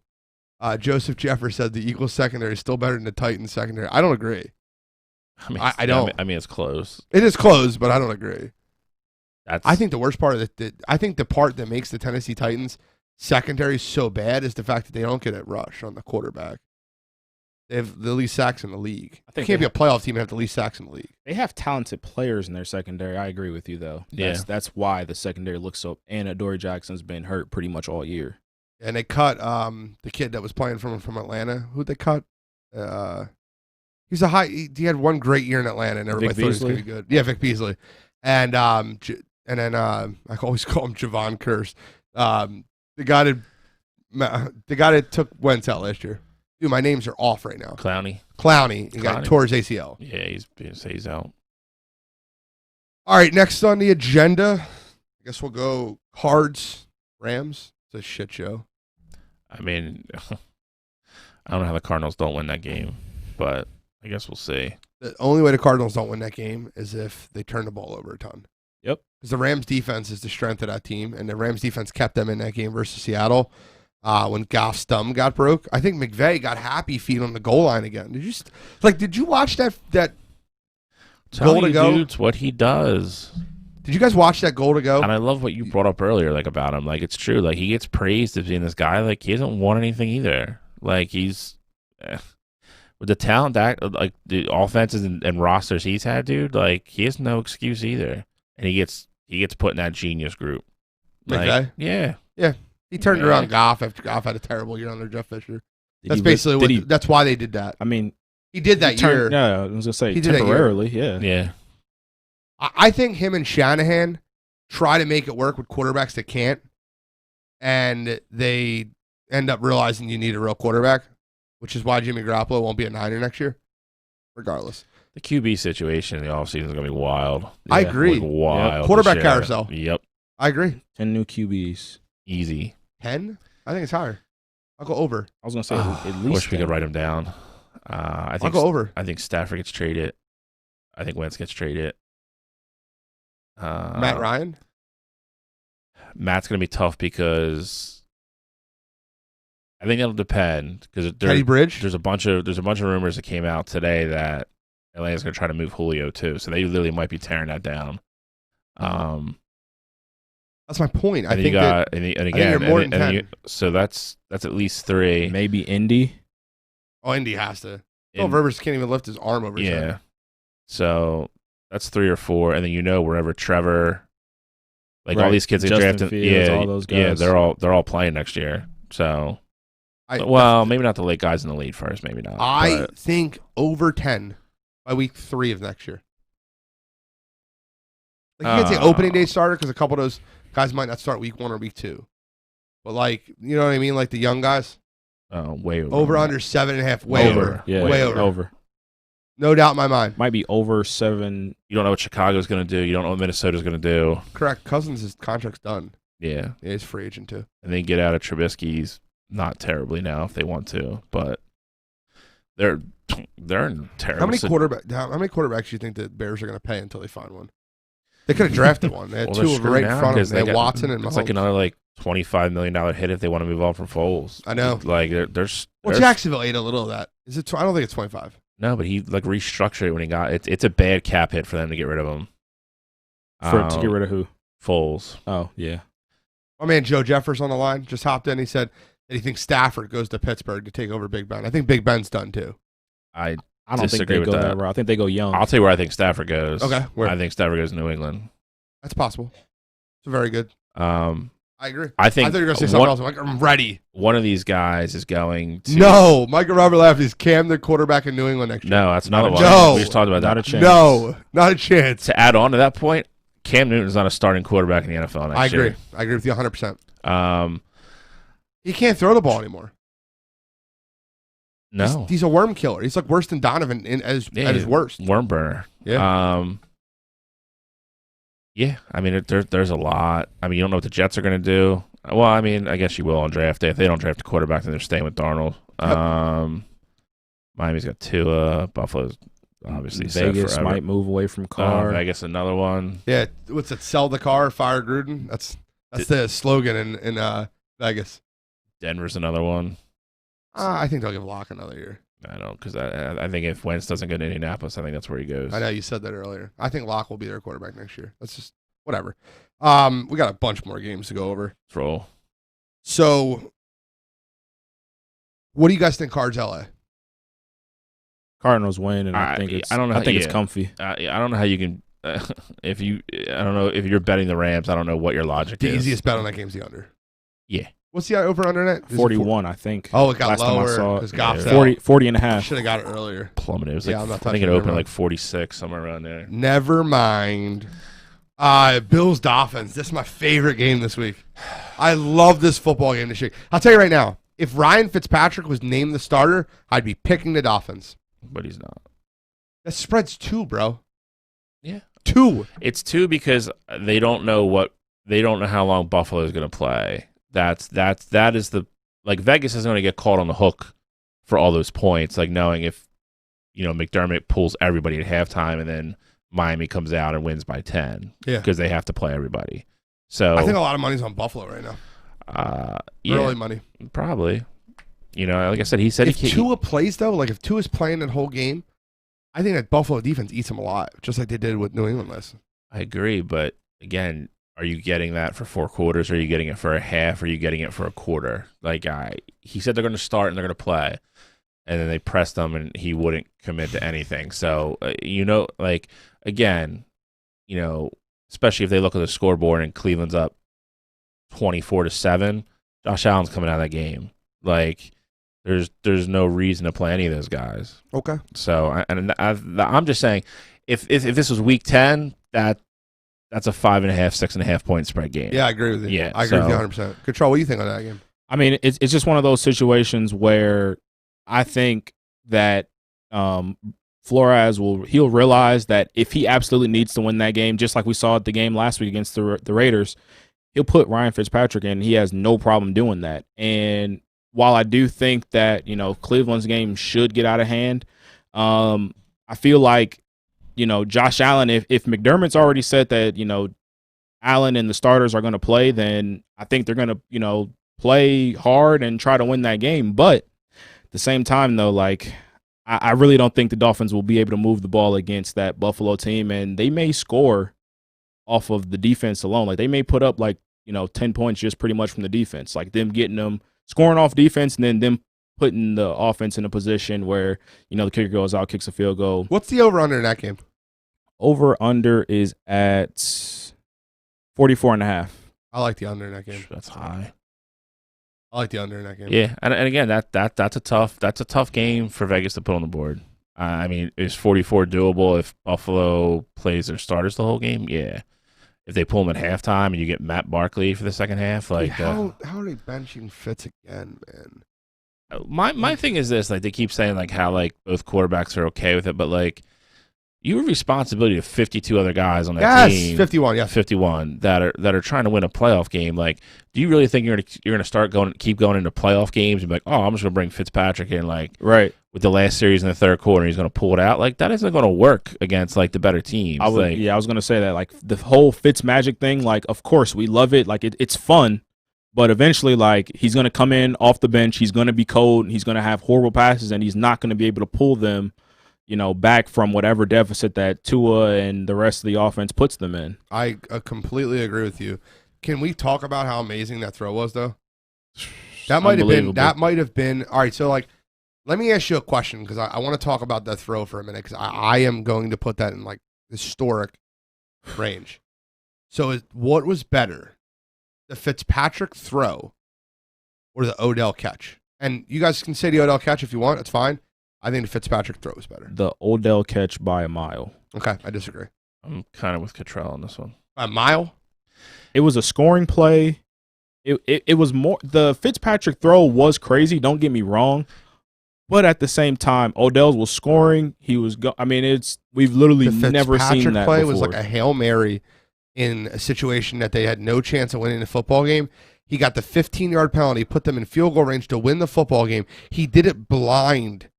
Joseph Jeffers said the Eagles secondary is still better than the Titans secondary. I don't agree. I don't. I mean, it's close. It is close, but I don't agree. That's. I think the worst part of I think the part that makes the Tennessee Titans secondary so bad is the fact that they don't get a rush on the quarterback. They have the least sacks in the league. I think they can't be a playoff team and have the least sacks in the league. They have talented players in their secondary. I agree with you, though. That's why the secondary looks so. And Adoree Jackson's been hurt pretty much all year. And they cut the kid that was playing from Atlanta. Who'd they cut? He had one great year in Atlanta, and everybody thought he was going to be good. Yeah, Vic Beasley. And then I always call him Javon Curse. The guy that took Wentz out last year. Dude, my names are off right now. Clowney. He got tore his ACL. Yeah, he's out. All right, next on the agenda, I guess we'll go Cards, Rams. It's a shit show. I mean, I don't know how the Cardinals don't win that game, but I guess we'll see. The only way the Cardinals don't win that game is if they turn the ball over a ton. Yep. Because the Rams defense is the strength of that team, and the Rams defense kept them in that game versus Seattle. When Goff's thumb got broke, I think McVay got happy feet on the goal line again. Did you watch that goal to go? Dude, it's what he does. Did you guys watch that goal to go? And I love what you brought up earlier, like about him. Like, it's true. Like, he gets praised as being this guy. Like, he hasn't won anything either. Like, he's with the talent that like the offenses and rosters he's had, dude. Like, he has no excuse either. And he gets put in that genius group. Like, yeah. He turned around Goff after Goff had a terrible year under Jeff Fisher. That's why they did that. I mean, he did that year. Yeah, I was gonna say temporarily. Yeah. I think him and Shanahan try to make it work with quarterbacks that can't, and they end up realizing you need a real quarterback, which is why Jimmy Garoppolo won't be a Niner next year, regardless. The QB situation in the offseason is going to be wild. I agree. Wild. Quarterback carousel. Yep. I agree. 10 new QBs. Easy. 10? I think it's higher. I'll go over. I was going to say at least I wish 10. we could write them down. I'll go over. I think Stafford gets traded. I think Wentz gets traded. Matt Ryan? Matt's going to be tough because I think it'll depend. Because Teddy Bridge? There's a bunch of rumors that came out today that Atlanta's going to try to move Julio too. So they literally might be tearing that down. That's my point. I think you're more than 10. So that's at least 3. Maybe Indy. Oh, Indy has to. Phil Rivers can't even lift his arm over his head. So that's 3 or 4, and then wherever Trevor, all these kids they drafted, all those guys. they're all playing next year. So, maybe not the late guys in the lead first, maybe not. I think over 10 by week 3 of next year. Like, you can't say opening day starter because a couple of those guys might not start week 1 or week 2. But you know what I mean? Like the young guys. Way over. Over under 7.5. Way over. Yeah, way over. Over. No doubt in my mind. Might be over 7. You don't know what Chicago's going to do. You don't know what Minnesota's going to do. Correct. Cousins' contract's done. Yeah. Yeah, he's free agent too. And then get out of Trubisky's not terribly now if they want to, but they're in terrible. How many quarterbacks do you think the Bears are going to pay until they find one? They could have drafted one. They had two of them right in front of them. They had Watson and Mahomes. It's like another $25 million hit if they want to move on from Foles. I know. Like there's Jacksonville ate a little of that. Is it? I don't think it's 25. No, but he restructured it when he got it. It's a bad cap hit for them to get rid of him. To get rid of who? Foles. Oh yeah. My man Joe Jeffers on the line just hopped in. He said that he thinks Stafford goes to Pittsburgh to take over Big Ben. I think Big Ben's done too. I don't think they go that route. I think they go young. I'll tell you where I think Stafford goes. Okay, where? I think Stafford goes to New England. That's possible. It's very good. I agree. I think I thought you were going to say something else. I'm like, I'm ready. One of these guys is going to. No, Michael Robert laughed. Is Cam the quarterback in New England next year? No, that's not one. No. We just talked about that. Not a chance. No, not a chance. To add on to that point, Cam Newton's not a starting quarterback in the NFL next year. I agree with you 100%. He can't throw the ball anymore. No. He's a worm killer. He's like worse than Donovan at his worst. Worm burner. Yeah. Yeah, I mean, there's a lot. I mean, you don't know what the Jets are going to do. Well, I mean, I guess you will on draft day. If they don't draft a quarterback, then they're staying with Darnold. Yep. Miami's got Tua. Buffalo's obviously Vegas set might move away from Carr. Vegas, another one. Yeah, what's it? Sell the car, fire Gruden. That's the slogan in Vegas. Denver's another one. I think they'll give Locke another year. I know, because I think if Wentz doesn't go to Indianapolis, I think that's where he goes. I know you said that earlier. I think Locke will be their quarterback next year. That's just whatever. We got a bunch more games to go over. Let's roll. So, what do you guys think? Cards LA. Cardinals win, and I think it's comfy. I don't know how you can. I don't know if you're betting the Rams. I don't know what your logic is. The easiest bet on that game is the under. Yeah. What's the over under net? 41, I think. Oh, it got Last lower. time I saw it. 40 and a half. Should have got it earlier. Plummeted. It was I think it opened like 46, somewhere around there. Never mind. Bills Dolphins. This is my favorite game this week. I love this football game this week. I'll tell you right now, if Ryan Fitzpatrick was named the starter, I'd be picking the Dolphins. But he's not. That spread's 2, bro. Yeah. 2. It's 2 because they don't know how long Buffalo is going to play. That is the Vegas is going to get caught on the hook for all those points, like knowing if McDermott pulls everybody at halftime and then Miami comes out and wins by 10 because they have to play everybody. So I think a lot of money's on Buffalo right now. Early money, probably. Like I said, he said if Tua plays though, like if Tua's playing that whole game, I think that Buffalo defense eats him alive, just like they did with New England last. I agree, but again. Are you getting that for 4 quarters? Or are you getting it for a half? Or are you getting it for a quarter? He said they're going to start and they're going to play. And then they pressed him and he wouldn't commit to anything. So, again, especially if they look at the scoreboard and Cleveland's up 24-7, Josh Allen's coming out of that game. There's no reason to play any of those guys. Okay. So, I'm just saying, if this was week 10, that's a 5.5, 6.5 point spread game. Yeah, I agree with you. Yeah, I agree with you 100%. Catrell, what do you think on that game? I mean, it's just one of those situations where I think that Flores he'll realize that if he absolutely needs to win that game, just like we saw at the game last week against the Raiders, he'll put Ryan Fitzpatrick in. He has no problem doing that. And while I do think that Cleveland's game should get out of hand, I feel like. Josh Allen, if McDermott's already said that, Allen and the starters are going to play, then I think they're going to, play hard and try to win that game. But at the same time, though, I really don't think the Dolphins will be able to move the ball against that Buffalo team, and they may score off of the defense alone. They may put up 10 points just pretty much from the defense, them getting them scoring off defense and then them putting the offense in a position where, the kicker goes out, kicks a field goal. What's the over-under in that game? Over-under is at 44.5. I like the under in that game. That's high. I like the under in that game. Yeah, and again, that's a tough game for Vegas to put on the board. I mean, is 44 doable if Buffalo plays their starters the whole game? Yeah. If they pull them at halftime and you get Matt Barkley for the second half, how are they benching Fitz again, man? My thing is this: like they keep saying like how like both quarterbacks are okay with it, but like you have responsibility of 52 other guys on that team. 51, yeah, 51 that are trying to win a playoff game. Like, do you really think you're gonna keep going into playoff games and be like, oh, I'm just gonna bring Fitzpatrick in like right with the last series in the third quarter, and he's gonna pull it out? Like that isn't gonna work against like the better teams. I was gonna say that like the whole Fitz magic thing. Like, of course we love it. Like it's fun. But eventually, like, he's going to come in off the bench. He's going to be cold. He's going to have horrible passes, and he's not going to be able to pull them, back from whatever deficit that Tua and the rest of the offense puts them in. I completely agree with you. Can we talk about how amazing that throw was, though? That might have been. All right, so, like, let me ask you a question because I want to talk about that throw for a minute because I am going to put that in, like, historic range. So what was better? The Fitzpatrick throw or the Odell catch? And you guys can say the Odell catch if you want. It's fine. I think the Fitzpatrick throw is better. The Odell catch by a mile. Okay, I disagree. I'm kind of with Catrell on this one. By a mile? It was a scoring play. It was more – the Fitzpatrick throw was crazy. Don't get me wrong. But at the same time, Odell was scoring. He was we've literally never seen that before. The Fitzpatrick play was like a Hail Mary in a situation that they had no chance of winning the football game. He got the 15-yard penalty, put them in field goal range to win the football game. He did it blind.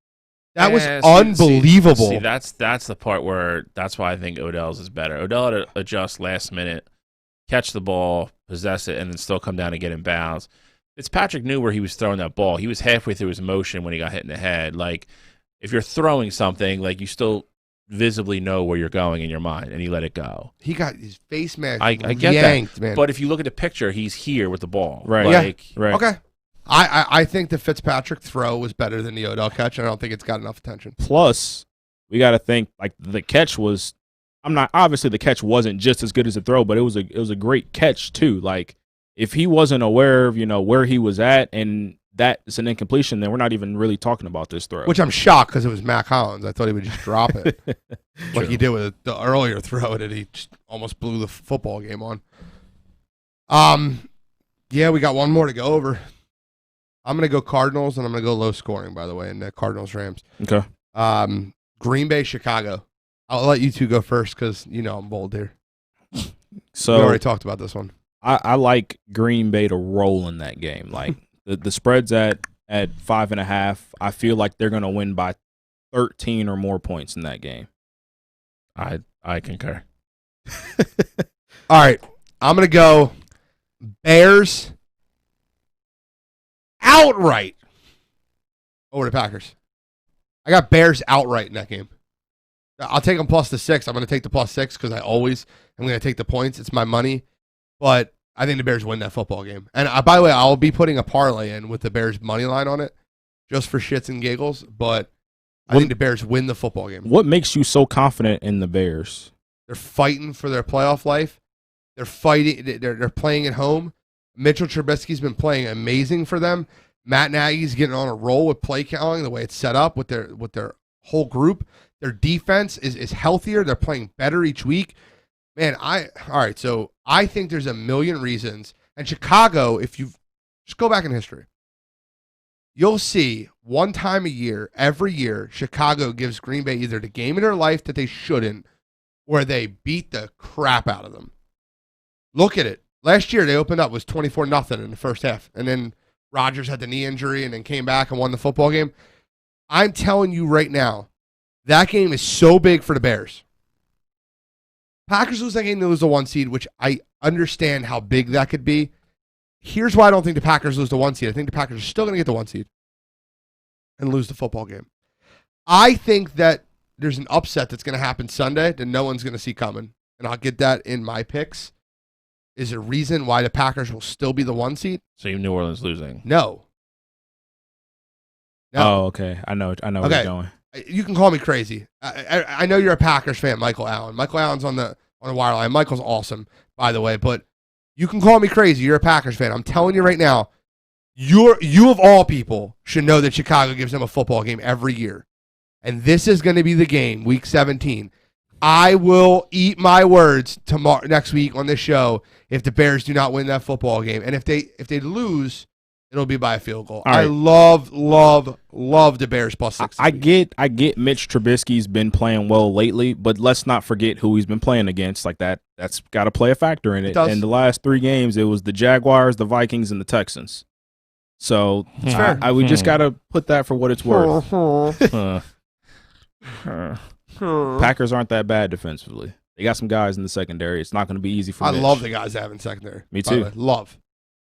That was unbelievable. See, that's the part where that's why I think Odell's is better. Odell had to adjust last minute, catch the ball, possess it, and then still come down and get in bounds. Fitzpatrick knew where he was throwing that ball. He was halfway through his motion when he got hit in the head. Like, if you're throwing something, like, you still visibly know where you're going in your mind, and he let it go. He got his face mask I get yanked, that, man. But if you look at the picture, he's here with the ball. Right. Like, yeah. Right. Okay. I think the Fitzpatrick throw was better than the Odell catch, and I don't think it's got enough attention. Plus, we got to think, like, the catch was – obviously the catch wasn't just as good as the throw, but it was a great catch too. Like, if he wasn't aware of, where he was at and that's an incompletion, then we're not even really talking about this throw. Which I'm shocked because it was Mac Hollins. I thought he would just drop it like he did with the earlier throw that he just almost blew the football game on. Yeah, we got one more to go over. I'm going to go Cardinals, and I'm going to go low scoring, by the way, in the Cardinals-Rams. Okay. Green Bay, Chicago. I'll let you two go first because, I'm bold here. So we already talked about this one. I like Green Bay to roll in that game. Like, the spread's at 5.5. I feel like they're going to win by 13 or more points in that game. I concur. All right. I'm going to go Bears outright over the Packers. I got Bears outright in that game. I'll take them plus the 6. I'm going to take the plus 6 because I always am going to take the points. It's my money. But I think the Bears win that football game. And by the way, I'll be putting a parlay in with the Bears money line on it just for shits and giggles. But I think the Bears win the football game. What makes you so confident in the Bears? They're fighting for their playoff life. They're fighting. They're playing at home. Mitchell Trubisky's been playing amazing for them. Matt Nagy's getting on a roll with play calling, the way it's set up with their whole group. Their defense is healthier. They're playing better each week. Man, all right, so I think there's a million reasons. And Chicago, if you just go back in history, you'll see one time a year, every year, Chicago gives Green Bay either the game of their life that they shouldn't, or they beat the crap out of them. Look at it. Last year, they opened up, was 24-0 in the first half. And then Rodgers had the knee injury and then came back and won the football game. I'm telling you right now, that game is so big for the Bears. Packers lose that game, they lose the 1 seed, which I understand how big that could be. Here's why I don't think the Packers lose the 1 seed. I think the Packers are still going to get the 1 seed and lose the football game. I think that there's an upset that's going to happen Sunday that no one's going to see coming. And I'll get that in my picks. Is there a reason why the Packers will still be the 1 seed? So you have New Orleans losing? No. Oh, okay. I know where you're going. You can call me crazy. I know you're a Packers fan, Michael Allen. Michael Allen's on the wire line. Michael's awesome, by the way. But you can call me crazy. You're a Packers fan. I'm telling you right now, you of all people should know that Chicago gives them a football game every year. And this is going to be the game, Week 17. I will eat my words next week on this show if the Bears do not win that football game. And if they lose, It'll be by a field goal. All right. I love the Bears plus 6. I get Mitch Trubisky's been playing well lately, but let's not forget who he's been playing against. Like that's got to play a factor in it. Does. In the last 3 games, it was the Jaguars, the Vikings, and the Texans. So we just got to put that for what it's worth. Packers aren't that bad defensively. They got some guys in the secondary. It's not going to be easy for I Mitch. love the guys that have in secondary. Me too. Love.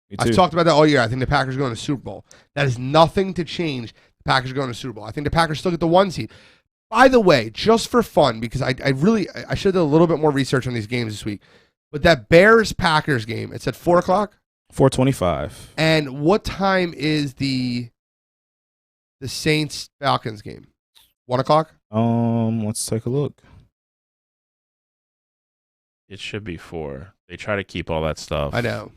Me too. I've talked about that all year. I think the Packers are going to the Super Bowl. That is nothing to change. The Packers are going to the Super Bowl. I think the Packers still get the 1 seed. By the way, just for fun, because I should have done a little bit more research on these games this week. But that Bears-Packers game, it's at 4 o'clock? 4:25. And what time is the Saints-Falcons game? 1 o'clock? Let's take a look. It should be 4. They try to keep all that stuff. I know.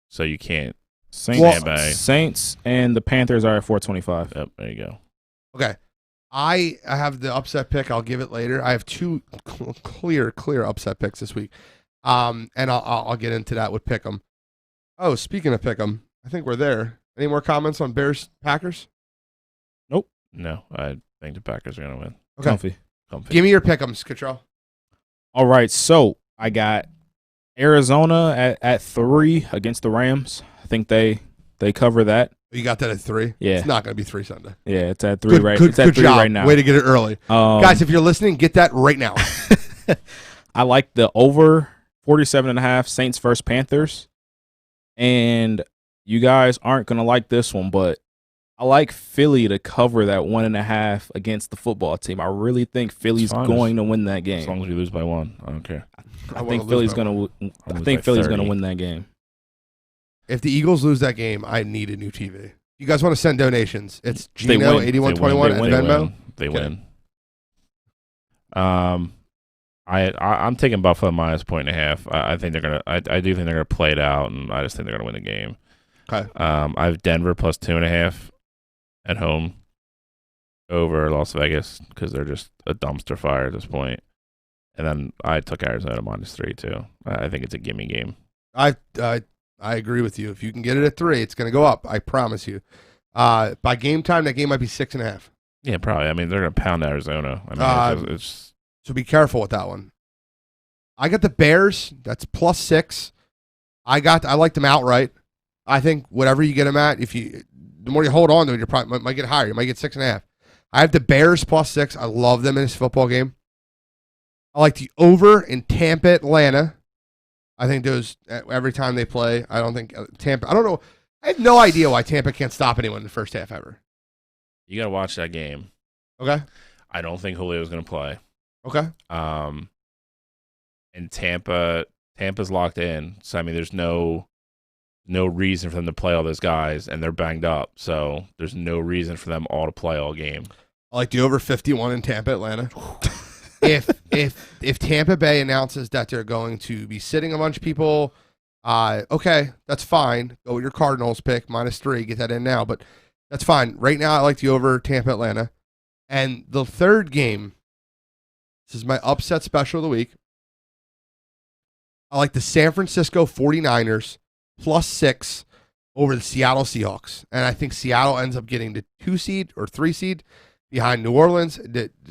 So you can't. Saints and the Panthers are at 4:25. Yep, there you go. Okay. I have the upset pick. I'll give it later. I have 2 clear upset picks this week. And I'll get into that with Pick'em. Oh, speaking of Pick'em, I think we're there. Any more comments on Bears-Packers? Nope. No, I think the Packers are going to win. Okay. Comfy. Give me your Pick'ems, Catrell. All right, so I got Arizona at 3 against the Rams. I think they cover that. You got that at 3? Yeah. It's not going to be 3 Sunday. Yeah, it's at 3 right. It's at good 3 job. right now. Way to get it early. Guys, if you're listening, get that right now. I like the over 47.5 Saints versus Panthers. And you guys aren't going to like this one, but I like Philly to cover that 1.5 against the football team. I really think Philly's going to win that game. As long as we lose by 1, I don't care. I think Philly's going to win that game. If the Eagles lose that game, I need a new TV. You guys want to send donations? It's Gino 8121 at Venmo. They win. I'm taking Buffalo minus 1.5. I think they're gonna. I do think they're gonna play it out, and I just think they're gonna win the game. Okay. I have Denver plus 2.5 at home over Las Vegas because they're just a dumpster fire at this point. And then I took Arizona minus 3 too. I think it's a gimme game. I agree with you. If you can get it at 3, it's gonna go up. I promise you. By game time, that game might be 6.5. Yeah, probably. I mean, they're gonna pound Arizona. I mean, it's so be careful with that one. I got the Bears. That's plus 6. I like them outright. I think whatever you get them at, the more you hold on to it, you probably might get higher. You might get 6.5. I have the Bears plus 6. I love them in this football game. I like the over in Tampa, Atlanta. I think those every time they play. I don't think Tampa. I don't know. I have no idea why Tampa can't stop anyone in the first half ever. You got to watch that game. Okay. I don't think Julio's going to play. Okay. And Tampa's locked in. So I mean, there's no reason for them to play all those guys, and they're banged up. So there's no reason for them all to play all game. I like the over 51 in Tampa, Atlanta. If Tampa Bay announces that they're going to be sitting a bunch of people, okay, that's fine. Go with your Cardinals pick minus 3. Get that in now, but that's fine. Right now, I like the over Tampa, Atlanta, and the third game. This is my upset special of the week. I like the San Francisco 49ers plus 6 over the Seattle Seahawks. And I think Seattle ends up getting the 2 seed or 3 seed behind New Orleans.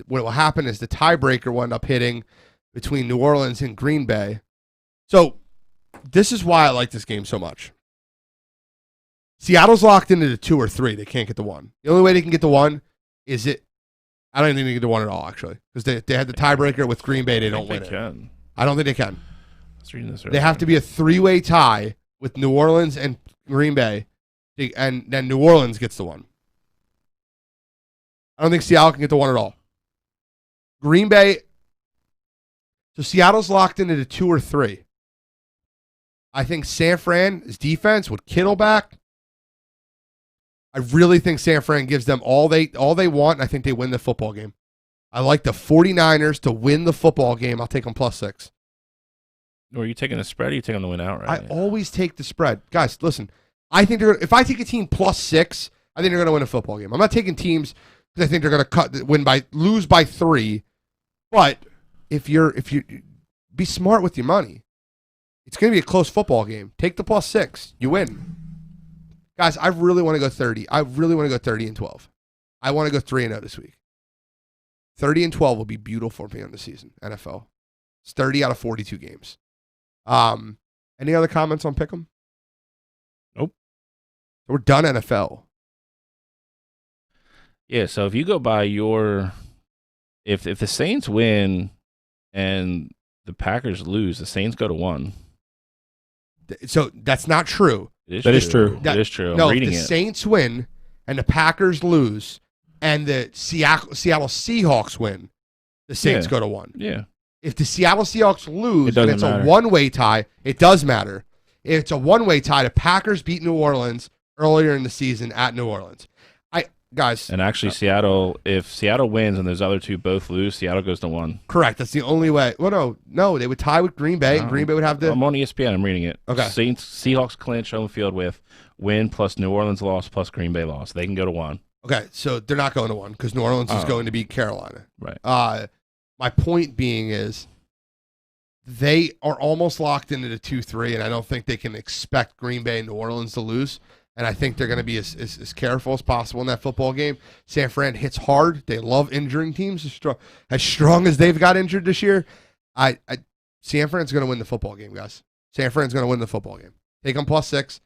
What will happen is the tiebreaker will end up hitting between New Orleans and Green Bay. So this is why I like this game so much. Seattle's locked into the 2 or 3. They can't get the 1. The only way they can get the 1 is I don't even think they get the 1 at all, actually, because they had the tiebreaker with Green Bay. They don't win it. I don't think they can. They have to be a 3-way tie with New Orleans and Green Bay, and then New Orleans gets the 1. I don't think Seattle can get the 1 at all. Green Bay. So Seattle's locked into the 2 or 3. I think San Fran's defense with Kittle back. I really think San Fran gives them all they want, and I think they win the football game. I like the 49ers to win the football game. I'll take them plus 6. Or are you taking the spread or are you taking the win outright? I always take the spread. Guys, listen. I think if I take a team plus 6, I think they're going to win a football game. I'm not taking teams because I think they're going to lose by 3. But if you be smart with your money, it's going to be a close football game. Take the plus 6. You win. Guys, I really want to go 30. I really want to go 30-12. I want to go 3-0 this week. 30-12 will be beautiful for me on the season, NFL. It's 30 out of 42 games. Any other comments on Pick'em? Nope. We're done NFL. Yeah, so if you go by your if the Saints win and the Packers lose, the Saints go to 1. So that's not true. That is true. It is true. No, I'm if reading the it. Saints win and the Packers lose and the Seattle Seahawks win, the Saints go to 1. Yeah. If the Seattle Seahawks lose and it's matter. a one-way tie, it does matter. If it's a one-way tie, the Packers beat New Orleans earlier in the season at New Orleans. Guys. And actually, Seattle, if Seattle wins and those other two both lose, Seattle goes to 1. Correct. That's the only way. Well, no, they would tie with Green Bay, and Green Bay would have the. I'm on ESPN. I'm reading it. Okay. Seahawks clinch home field with win plus New Orleans loss plus Green Bay loss. They can go to 1. Okay, so they're not going to 1 because New Orleans is going to beat Carolina. Right. My point being is they are almost locked into the 2-3, and I don't think they can expect Green Bay and New Orleans to lose. And I think they're going to be as careful as possible in that football game. San Fran hits hard. They love injuring teams as strong as they've got injured this year. San Fran's going to win the football game, guys. San Fran's going to win the football game. Take them +6.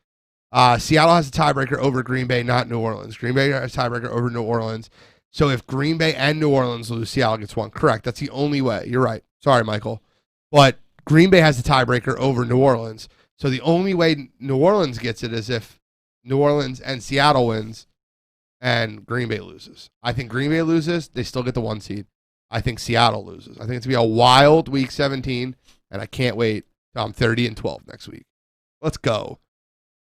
Seattle has a tiebreaker over Green Bay, not New Orleans. Green Bay has a tiebreaker over New Orleans. So if Green Bay and New Orleans lose, Seattle gets 1. Correct. That's the only way. You're right. Sorry, Michael. But Green Bay has the tiebreaker over New Orleans. So the only way New Orleans gets it is if New Orleans and Seattle wins and Green Bay loses. I think Green Bay loses. They still get the 1 seed. I think Seattle loses. I think it's going to be a wild Week 17, and I can't wait till I'm 30-12 next week. Let's go.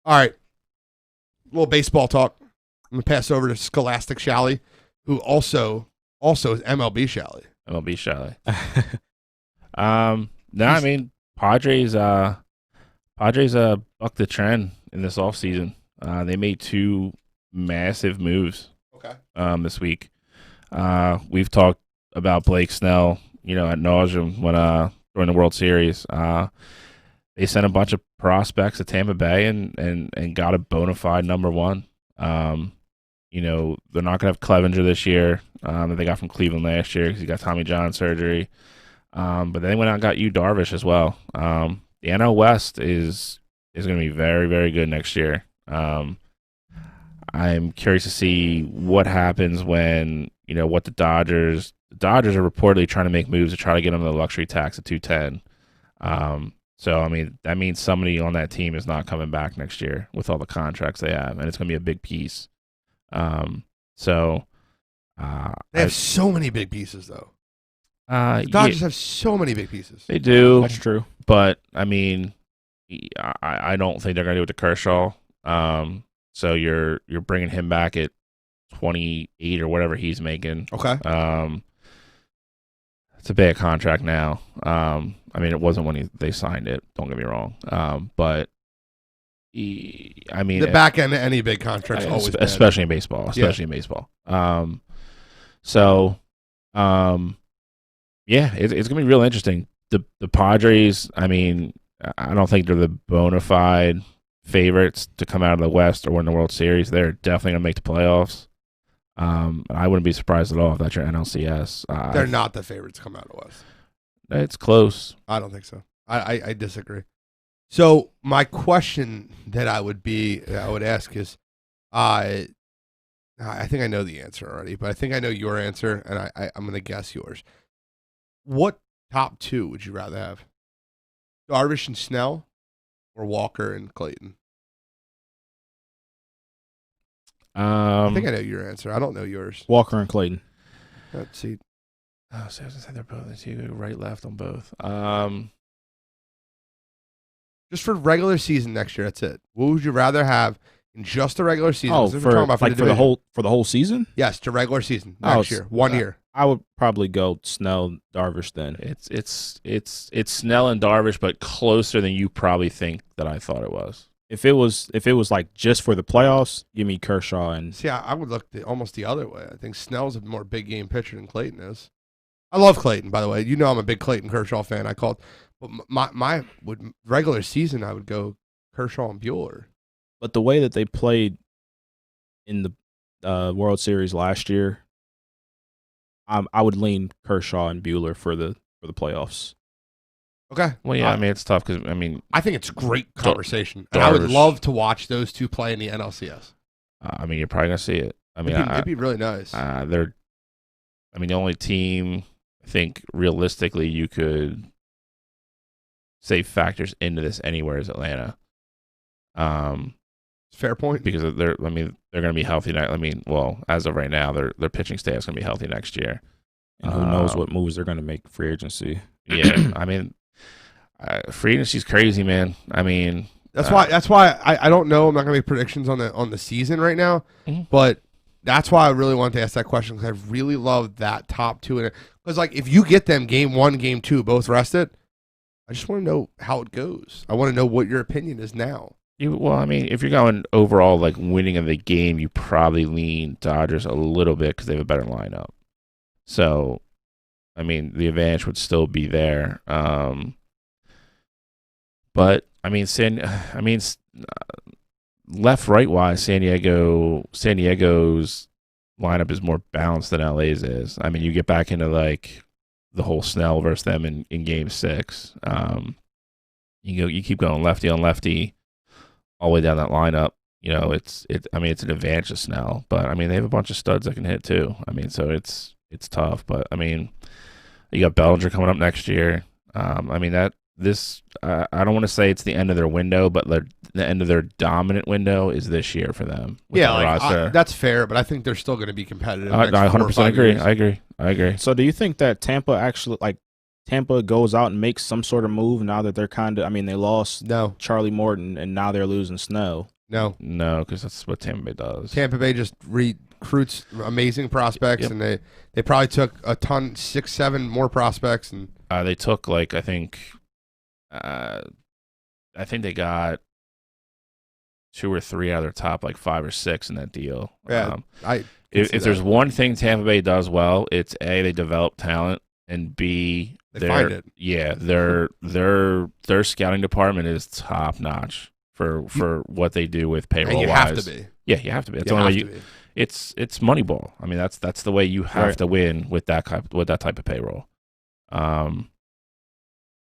All right. A little baseball talk. I'm going to pass over to Scholastic Shally, who also is MLB Shally. MLB Shally. No, I mean, Padres bucked the trend in this offseason. They made 2 massive moves this week. We've talked about Blake Snell, ad nauseum during the World Series. They sent a bunch of prospects to Tampa Bay and got a bona fide number 1. They're not going to have Clevenger this year that they got from Cleveland last year because he got Tommy John surgery. But then they went out and got Yu Darvish as well. The NL West is going to be very, very good next year. I'm curious to see what happens when, what the Dodgers are reportedly trying to make moves to try to get them the luxury tax at 210. So, I mean, that means somebody on that team is not coming back next year with all the contracts they have, and it's going to be a big piece. They have so many big pieces, though. The Dodgers have so many big pieces. They do. That's true. But, I mean, I don't think they're going to do it to Kershaw. So you're bringing him back at 28 or whatever he's making. Okay. It's a big contract now. I mean, it wasn't when they signed it. Don't get me wrong. But the back end of any big contract, especially in baseball. Especially in baseball. It's gonna be real interesting. The Padres. I mean, I don't think they're the bona fide favorites to come out of the West or win the World Series. They're definitely gonna make the playoffs. I wouldn't be surprised at all if that's your NLCS. They're not the favorites to come out of the West. It's close. I don't think so. I disagree. So my question that I would ask is, I think I know the answer already, but I think I know your answer, and I'm going to guess yours. What top 2 would you rather have? Darvish and Snell, or Walker and Clayton? I think I know your answer. I don't know yours. Walker and Clayton. Let's see. Oh, so I was gonna say they're both right, left on both. Just for regular season next year, that's it. What would you rather have in just the regular season? Oh, for the whole season? Yes, to regular season next year, 1 year. I would probably go Snell, Darvish then. It's Snell and Darvish, but closer than you probably think that I thought it was. If it was like just for the playoffs, give me Kershaw and. See, I would look almost the other way. I think Snell's a more big game pitcher than Clayton is. I love Clayton, by the way. I'm a big Clayton Kershaw fan. But my regular season, I would go Kershaw and Buehler. But the way that they played in the World Series last year, I would lean Kershaw and Buehler for the playoffs. Okay. Well, yeah, I mean, it's tough because, I mean, I think it's great conversation. And I would love to watch those two play in the NLCS. I mean, you're probably going to see it. I mean, it'd be really nice. The only team I think realistically you could say factors into this anywhere is Atlanta. Fair point. Because they're going to be healthy. As of right now, their pitching staff is going to be healthy next year. And who knows what moves they're going to make free agency. Yeah, I mean, free agency's crazy, man. I mean, that's why I don't know. I'm not going to make predictions on the season right now, but that's why I really wanted to ask that question because I really love that top two in it. Because like if you get them game 1, game 2, both rested, I just want to know how it goes. I want to know what your opinion is now. If you're going overall like winning of the game, you probably lean Dodgers a little bit because they have a better lineup. So, I mean, the advantage would still be there. But I mean, left right wise, San Diego's lineup is more balanced than LA's is. I mean, you get back into like the whole Snell versus them in Game 6. You keep going lefty on lefty all the way down that lineup. You know, it's an advantage to Snell, but I mean they have a bunch of studs that can hit too. I mean, so it's tough, but I mean you got Bellinger coming up next year. I don't want to say it's the end of their window, but the end of their dominant window is this year for them. Yeah, that's fair, but I think they're still going to be competitive. I 100% agree. I agree. So do you think that Tampa goes out and makes some sort of move now that they're they lost Charlie Morton and now they're losing Snow? No, because that's what Tampa Bay does. Tampa Bay just recruits amazing prospects, and they probably took a ton, 6, 7 more prospects, and they took I think they got 2 or 3 out of their top 5 or 6 in that deal. Yeah, if there's one thing Tampa Bay does well, it's A, they develop talent, and B, they find it. Yeah, their scouting department is top notch for what they do with payroll. And you have to be. Yeah, you have to be. That's the only way it's Moneyball. I mean, that's the way you have to win with that type of payroll.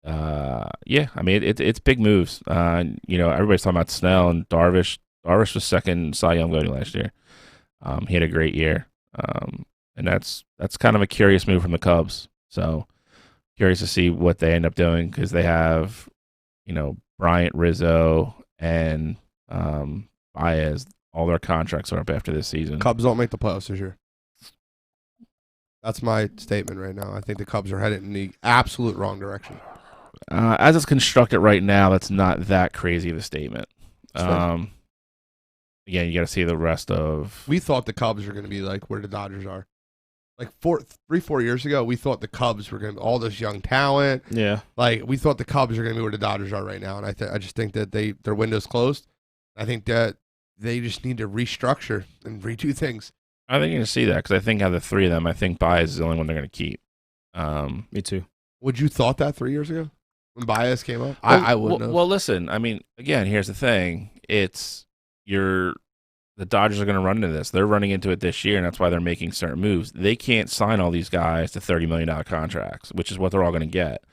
Yeah, I mean it's big moves. Everybody's talking about Snell and Darvish. Darvish was second Cy Young voting last year. He had a great year, and that's kind of a curious move from the Cubs. So curious to see what they end up doing because they have, Bryant, Rizzo, and Baez. All their contracts are up after this season. Cubs don't make the playoffs this year. That's my statement right now. I think the Cubs are headed in the absolute wrong direction. As it's constructed right now, that's not that crazy of a statement. Again, you got to see the rest of. We thought the Cubs were going to be like where the Dodgers are. 3-4 years ago, we thought the Cubs were going to be all this young talent. Yeah. We thought the Cubs are going to be where the Dodgers are right now, and I just think that their window's closed. I think that they just need to restructure and redo things. I think you're going to see that because I think out of the 3 of them, I think Baez is the only one they're going to keep. Me too. Would you thought that 3 years ago when Baez came up? I wouldn't have. Well, listen. I mean, again, here's the thing. The Dodgers are going to run into this. They're running into it this year, and that's why they're making certain moves. They can't sign all these guys to $30 million contracts, which is what they're all going to get.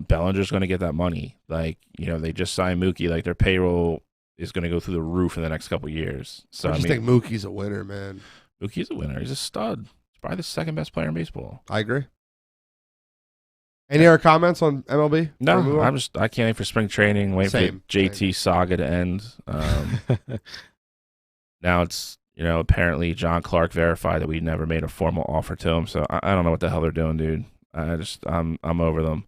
Bellinger's going to get that money. They just signed Mookie. Their payroll is going to go through the roof in the next couple of years. So I think Mookie's a winner, man. Mookie's a winner. He's a stud. He's probably the second best player in baseball. I agree. Any other comments on MLB? No, I can't wait for spring training. Wait for the JT saga to end. Now it's apparently John Clark verified that we never made a formal offer to him. So I don't know what the hell they're doing, dude. I'm over them.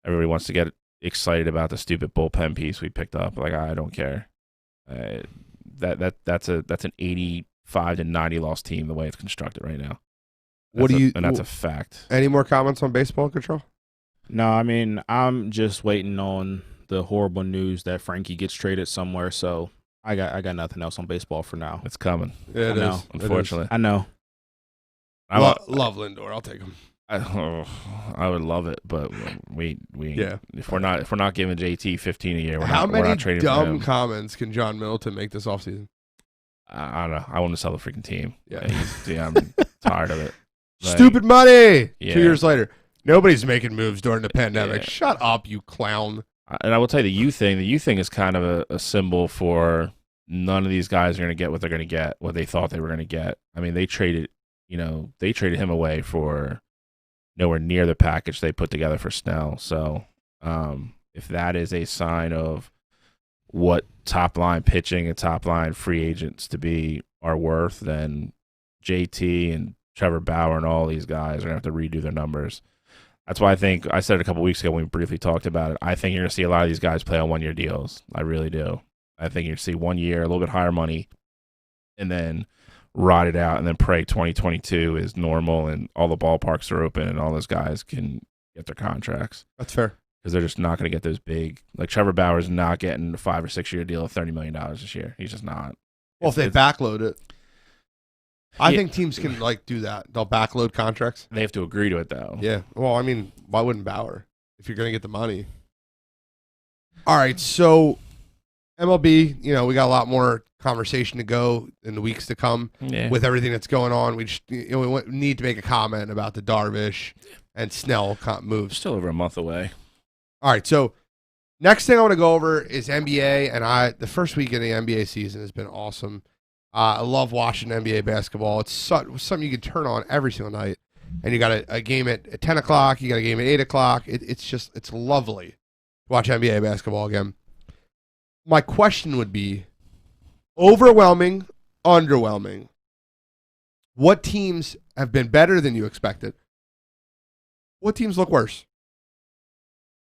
Everybody wants to get excited about the stupid bullpen piece we picked up. I don't care. That's an 85 to 90 loss team the way it's constructed right now. That's a fact. Any more comments on baseball control? No, I mean, I'm just waiting on the horrible news that Frankie gets traded somewhere. So I got nothing else on baseball for now. It's coming. Yeah, it is. Unfortunately, I know. I love Lindor. I'll take him. I would love it, but we if we're not giving JT 15 a year, we're not trading for him. How many dumb comments can John Middleton make this offseason? I don't know. I want to sell the freaking team. Yeah. I'm tired of it. Like, Stupid money. Yeah. 2 years later, nobody's making moves during the pandemic. Yeah. Shut up, you clown. And I will tell you the youth thing. The youth thing is kind of a symbol for none of these guys are going to get what they're going to get, what they thought they were going to get. I mean, they traded him away for nowhere near the package they put together for Snell. So if that is a sign of what top line pitching and top line free agents to be are worth, then JT and Trevor Bauer and all these guys are going to have to redo their numbers. That's why I think I said it a couple weeks ago when we briefly talked about it. I think you're going to see a lot of these guys play on 1 year deals. I really do. I think you're going to see 1 year, a little bit higher money, and then ride it out and then pray 2022 is normal and all the ballparks are open and all those guys can get their contracts. That's fair. Because they're just not going to get those big. Like Trevor Bauer's not getting a 5 or 6 year deal of $30 million this year. He's just not. Well, if they backload it. I think teams can do that. They'll backload contracts. They have to agree to it though. Yeah. Well, I mean, why wouldn't Bauer if you're going to get the money? All right. So MLB, we got a lot more conversation to go in the weeks to come with everything that's going on. We just, we need to make a comment about the Darvish and Snell moves. Still over a month away. All right. So next thing I want to go over is NBA, and the first week of the NBA season has been awesome. I love watching NBA basketball. It's something you can turn on every single night. And you got a game at 10 o'clock. You got a game at 8 o'clock. It's lovely to watch NBA basketball again. My question would be, overwhelming, underwhelming. What teams have been better than you expected? What teams look worse?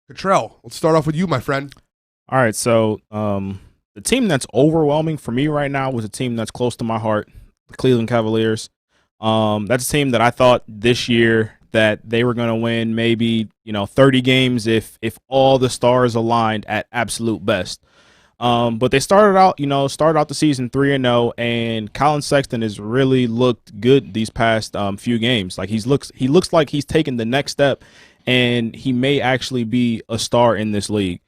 Catrell, let's start off with you, my friend. All right, so the team that's overwhelming for me right now was a team that's close to my heart, the Cleveland Cavaliers. That's a team that I thought this year that they were going to win maybe 30 games if all the stars aligned at absolute best. But they started out the season 3-0, and Colin Sexton has really looked good these past few games. Like he looks like he's taken the next step, and he may actually be a star in this league.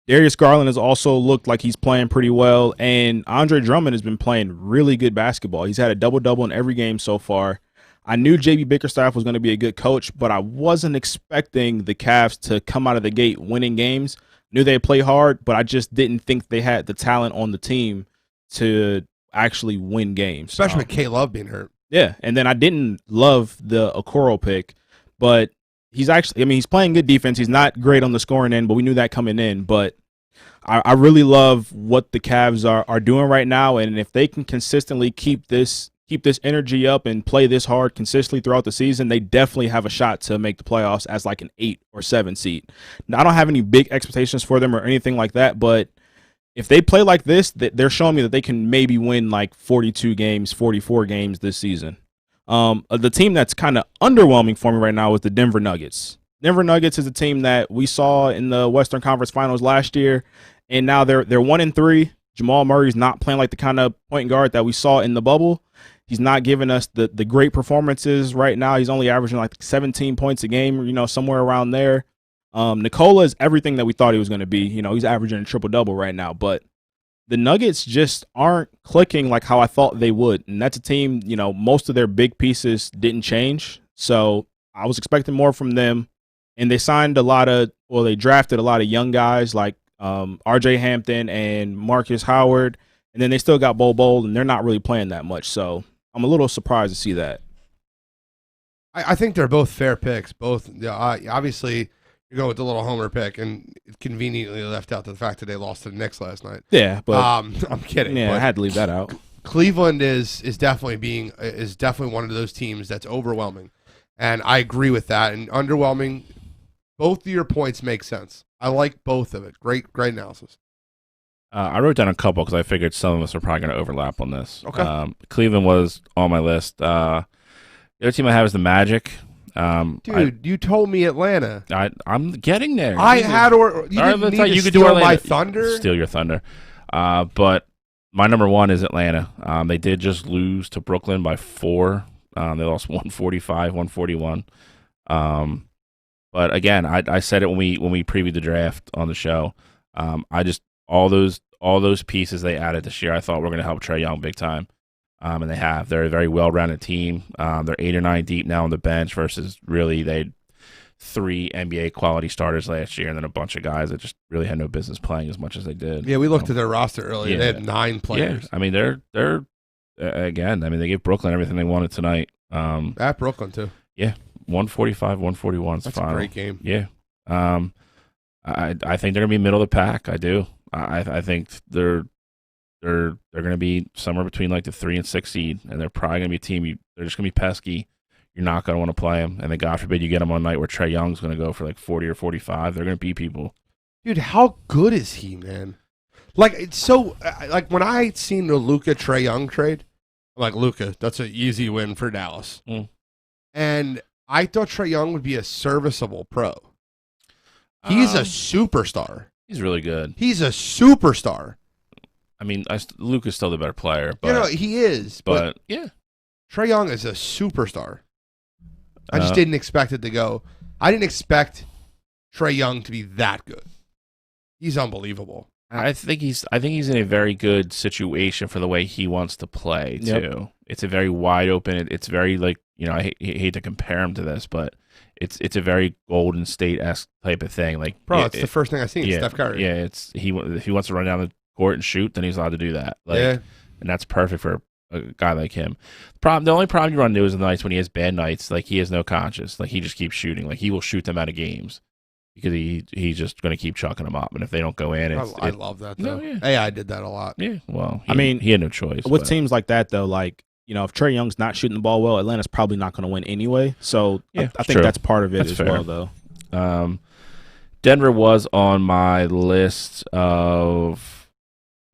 Darius Garland has also looked like he's playing pretty well, and Andre Drummond has been playing really good basketball. He's had a double-double in every game so far. I knew J.B. Bickerstaff was going to be a good coach, but I wasn't expecting the Cavs to come out of the gate winning games. Knew they'd play hard, but I just didn't think they had the talent on the team to actually win games. Especially with K-Love being hurt. Yeah, and then I didn't love the Okoro pick, but he's playing good defense. He's not great on the scoring end, but we knew that coming in. But I really love what the Cavs are doing right now, and if they can consistently keep this energy up and play this hard consistently throughout the season, they definitely have a shot to make the playoffs as like an 8 or 7 seed. Now, I don't have any big expectations for them or anything like that, but if they play like this, they're showing me that they can maybe win like 42 games, 44 games this season. The team that's kind of underwhelming for me right now is the Denver Nuggets. Denver Nuggets is a team that we saw in the Western Conference Finals last year, and now they're 1-3. Jamal Murray's not playing like the kind of point guard that we saw in the bubble. He's not giving us the great performances right now. He's only averaging like 17 points a game, somewhere around there. Nikola is everything that we thought he was going to be. He's averaging a triple-double right now, but the Nuggets just aren't clicking like how I thought they would. And that's a team, most of their big pieces didn't change. So I was expecting more from them. And they they drafted a lot of young guys like RJ Hampton and Marcus Howard. And then they still got Bol, and they're not really playing that much. So I'm a little surprised to see that. I think they're both fair picks. Both, obviously, you're going with the little homer pick, and it conveniently left out the fact that they lost to the Knicks last night. Yeah, but I'm kidding. Yeah, but I had to leave that out. Cleveland is definitely one of those teams that's overwhelming, and I agree with that. And underwhelming, both of your points make sense. I like both of it. Great analysis. I wrote down a couple because I figured some of us are probably going to overlap on this. Okay. Cleveland was on my list. The other team I have is the Magic. You told me Atlanta. I'm getting there. I had you didn't need to steal my thunder. Steal your thunder. But my number one is Atlanta. They did just lose to Brooklyn by 4. They lost 145-141. But again, I said it when we previewed the draft on the show. All those pieces they added this year, I thought were going to help Trae Young big time. And they're a very well-rounded team. They're 8 or 9 deep now on the bench versus really they had 3 NBA quality starters last year and then a bunch of guys that just really had no business playing as much as they did. Yeah, we looked at their roster earlier. Yeah. They had 9 players. Yeah. I mean, they're again, I mean, they gave Brooklyn everything they wanted tonight. At Brooklyn, too. Yeah, 145, 141 is the final. That's a great game. Yeah. I think they're going to be middle of the pack. I do. I think they're going to be somewhere between like the 3 and 6 seed, and they're probably going to be a team. They're just going to be pesky. You're not going to want to play them, and then God forbid you get them on a night where Trae Young's going to go for like 40 or 45. They're going to beat people. Dude, how good is he, man? Like, it's so like when I seen the Luka Trae Young trade, I'm like, Luka, that's an easy win for Dallas. And I thought Trae Young would be a serviceable pro. He's a superstar. He's really good. He's a superstar. I mean, Luka's still the better player, but You know, he is. But yeah, Trae Young is a superstar. I just didn't expect it to go. I didn't expect Trae Young to be that good. He's unbelievable. I think he's in a very good situation for the way he wants to play too. Yep. It's a very wide open. It's very like, you know, I hate to compare him to this, but it's a very Golden State-esque type of thing. Like, bro, it's the first thing I seen. Yeah, Steph Curry. Yeah, if he wants to run down the court and shoot, then he's allowed to do that. Like, yeah, and that's perfect for a guy like him. The only problem you run into is the nights when he has bad nights. Like, he has no conscience. Like, he just keeps shooting. Like, he will shoot them out of games because he's just going to keep chucking them up. And if they don't go in, I love that though. No, yeah. AI did that a lot. Yeah, well, I mean, he had no choice. With teams like that though, like, you know, if Trae Young's not shooting the ball well, Atlanta's probably not going to win anyway. So yeah, I think that's part of it as well, though. Denver was on my list of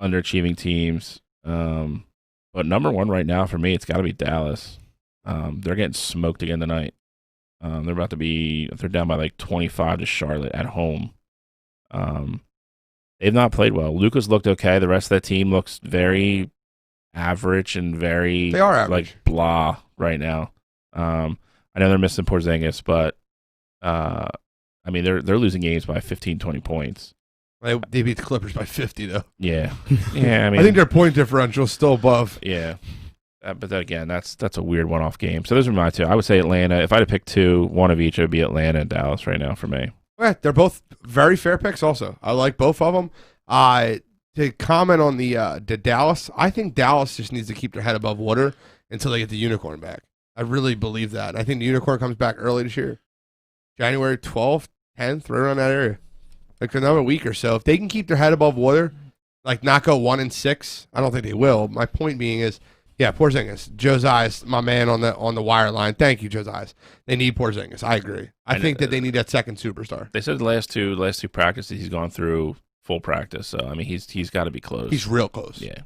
underachieving teams, but number one right now for me, it's got to be Dallas. They're getting smoked again tonight. They're down by like 25 to Charlotte at home. They've not played well. Luka's looked okay. The rest of that team looks very average and very they are average. Like blah right now. I know they're missing Porzingis, but I mean they're losing games by 15, 20 points. They beat the Clippers by 50 though. Yeah, yeah. I mean, I think their point differential is still above. Yeah, but then again, that's a weird one-off game. So those are my two. I would say Atlanta. If I had to pick two, one of each, it would be Atlanta and Dallas right now for me. Yeah, they're both very fair picks. Also, I like both of them. To comment on the Dallas, I think Dallas just needs to keep their head above water until they get the unicorn back. I really believe that. And I think the unicorn comes back early this year, January 12th, 10th, right around that area, like another week or so. If they can keep their head above water, like not go 1-6, I don't think they will. My point being is, yeah, Porzingis, Josiah's my man on the wire line. Thank you, Josiah. They need Porzingis. I agree. I think that they need that second superstar. They said the last two practices he's gone through full practice, so I mean he's got to be close. He's real close. Yeah,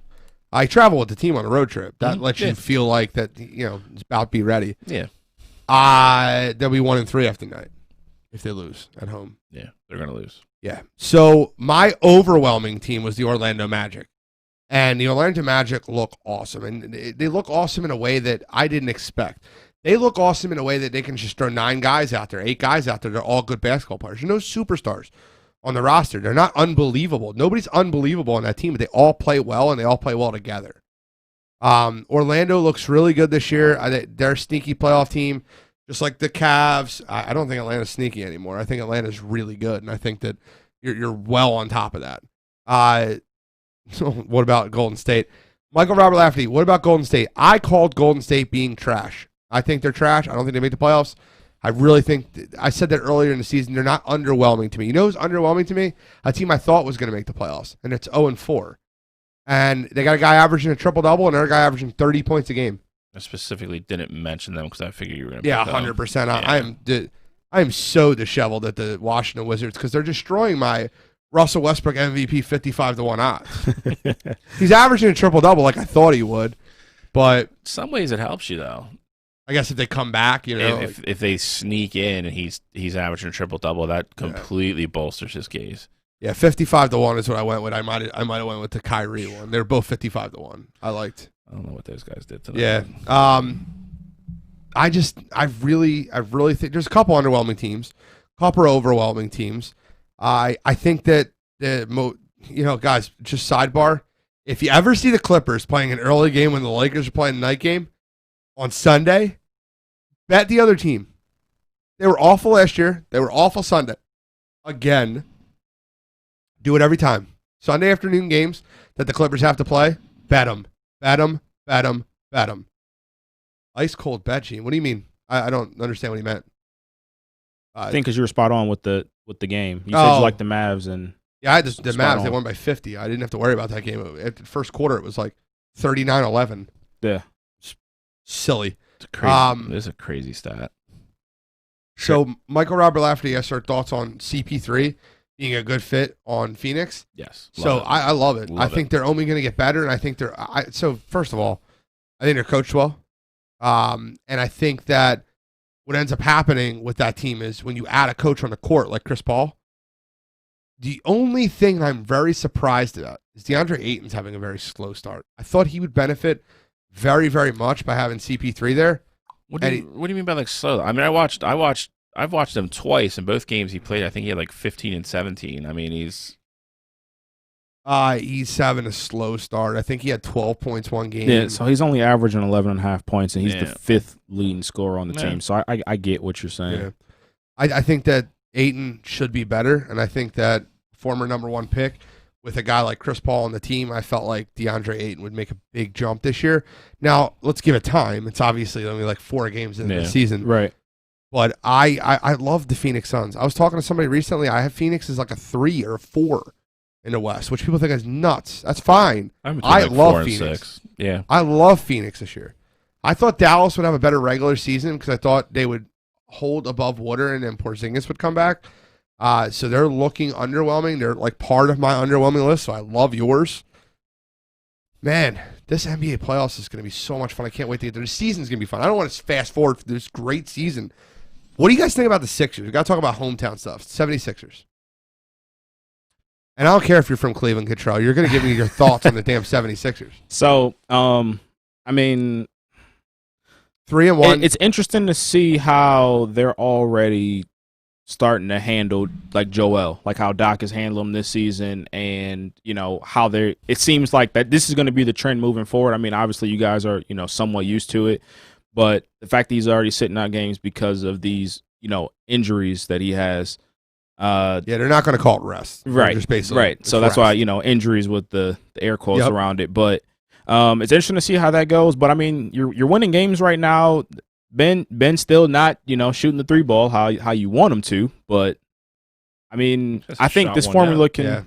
I travel with the team on a road trip. That lets you feel like that, you know, it's about to be ready. Yeah. They'll be 1-3 after tonight if they lose at home. Yeah, they're gonna lose. Yeah. So my overwhelming team was the Orlando Magic, and the Orlando Magic look awesome, and they look awesome in a way that I didn't expect. They look awesome in a way that they can just throw 9 guys out there, 8 guys out there. They're all good basketball players. There's no superstars on the roster. They're not unbelievable. Nobody's unbelievable on that team, but they all play well, and they all play well together. Orlando looks really good this year. They're a sneaky playoff team, just like the Cavs. I don't think Atlanta's sneaky anymore. I think Atlanta's really good, and I think that you're well on top of that. What about Golden State? Michael Robert Lafferty, what about Golden State? I called Golden State being trash. I think they're trash. I don't think they make the playoffs. I really think, I said that earlier in the season, they're not underwhelming to me. You know who's underwhelming to me? A team I thought was going to make the playoffs, and it's 0-4. And they got a guy averaging a triple-double and another guy averaging 30 points a game. I specifically didn't mention them because I figured you were going to. Yeah, 100%. I am so disheveled at the Washington Wizards because they're destroying my Russell Westbrook MVP 55-1 odds. He's averaging a triple-double like I thought he would, but in some ways it helps you though. I guess if they come back, you know, if they sneak in and he's averaging a triple-double, that completely bolsters his case. Yeah, 55-1 is what I went with. I might have went with the Kyrie one. They're both 55-1. I liked. I don't know what those guys did tonight. Yeah. I really think there's a couple underwhelming teams, couple overwhelming teams. I think that guys, just sidebar, If you ever see the Clippers playing an early game when the Lakers are playing a night game on Sunday, bet the other team. They were awful last year. They were awful Sunday. Again, do it every time. Sunday afternoon games that the Clippers have to play, bet them. Bet them, bet them, bet them. Ice cold bet, Gene. What do you mean? I don't understand what he meant. I think because you were spot on with the game. You said you liked the Mavs. And yeah, I had the Mavs. They won by 50. I didn't have to worry about that game. At the first quarter, it was like 39-11. Yeah. Silly. It's a crazy stat. So Michael Robert Lafferty asked our thoughts on CP3 being a good fit on Phoenix. Yes. So I love it. I think they're only going to get better, and I think they're so first of all, I think they're coached well. And I think that what ends up happening with that team is when you add a coach on the court like Chris Paul, the only thing I'm very surprised about is DeAndre Ayton's having a very slow start. I thought he would benefit very, very much by having CP3 there. What do you mean by like slow? I mean, I've watched him twice in both games he played. I think he had like 15 and 17. I mean, he's having a slow start. I think he had 12 points one game. Yeah, so he's only averaging 11.5 points, and he's the fifth leading scorer on the team. So I get what you're saying. Yeah. I think that Ayton should be better, and I think that former number one pick with a guy like Chris Paul on the team, I felt like DeAndre Ayton would make a big jump this year. Now, let's give it time. It's obviously only like 4 games into the season. Right. But I love the Phoenix Suns. I was talking to somebody recently. I have Phoenix as like a 3 or a 4 in the West, which people think is nuts. That's fine. I love Phoenix. Yeah. I love Phoenix this year. I thought Dallas would have a better regular season because I thought they would hold above water and then Porzingis would come back. So they're looking underwhelming. They're like part of my underwhelming list, so I love yours. Man, this NBA playoffs is going to be so much fun. I can't wait to get there. The season's going to be fun. I don't want to fast forward for this great season. What do you guys think about the Sixers? We got to talk about hometown stuff. 76ers. And I don't care if you're from Cleveland, Catrell. You're going to give me your thoughts on the damn 76ers. So, I mean, 3-1. It's interesting to see how they're already starting to handle like Joel, like how Doc has handled him this season, and how they're. It seems like that this is going to be the trend moving forward. I mean, obviously you guys are somewhat used to it, but the fact that he's already sitting out games because of these injuries that he has. They're not going to call it rest. Right. Just basically right. So that's rest. why injuries with the air quotes around it, but it's interesting to see how that goes. But I mean, you're winning games right now. Ben still not shooting the 3 ball how you want him to, but I mean I think this formula can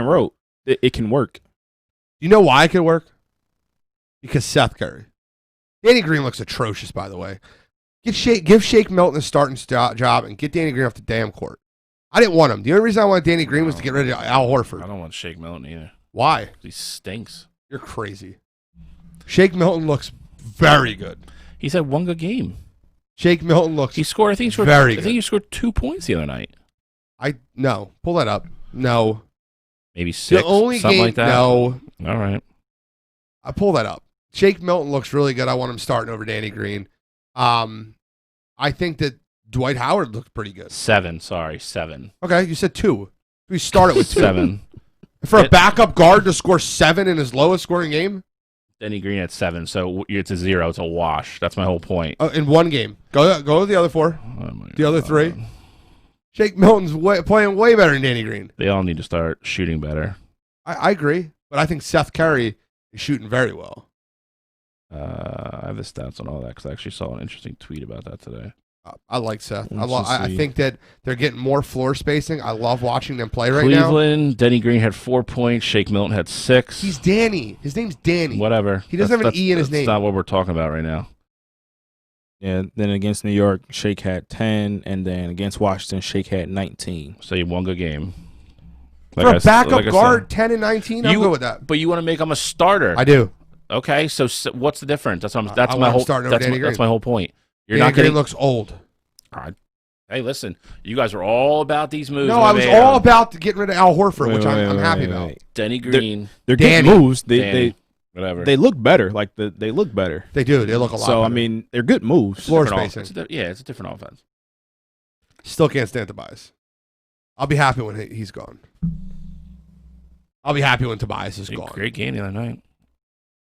work. It can work. You know why it can work? Because Seth Curry. Danny Green looks atrocious, by the way. Give Shake Milton a starting job and get Danny Green off the damn court. I didn't want him. The only reason I wanted Danny Green was to get rid of Al Horford. I don't want Shake Milton either. Why? He stinks. You're crazy. Shake Milton looks very good. He's had one good game. Shake Milton looks. He scored. I think he scored 2 points the other night. No. Pull that up. No. Maybe 6. The only something game. Like that. No. All right. I pull that up. Shake Milton looks really good. I want him starting over Danny Green. I think that Dwight Howard looked pretty good. 7. Sorry, 7. Okay, you said 2. We started with 2. 7. For a backup guard to score 7 in his lowest scoring game? Danny Green at 7, so it's a 0. It's a wash. That's my whole point. In one game. Go to the other 4. The other 3. Shake Milton's playing way better than Danny Green. They all need to start shooting better. I agree, but I think Seth Curry is shooting very well. I have the stats on all that because I actually saw an interesting tweet about that today. I like Seth. I think that they're getting more floor spacing. I love watching them play right Cleveland, Danny Green had 4 points. Shake Milton had 6. He's Danny. His name's Danny. Whatever. He doesn't have an E in his name. That's not what we're talking about right now. Yeah, then against New York, Shake had 10, and then against Washington, Shake had 19. So you won good game. For a backup guard, 10 and 19, I'm good with that. But you want to make him a starter. I do. Okay, so what's the difference? That's my whole point. Danny Green looks old. Hey, listen, you guys are all about these moves. No, I was all about getting rid of Al Horford, which I'm happy about. Danny Green. They're good moves. Whatever. They look better. They look better. They do. They look a lot better. So, I mean, they're good moves. Floor spacing. It's a different offense. Still can't stand Tobias. I'll be happy when he's gone. I'll be happy when Tobias is gone. Great game the other night.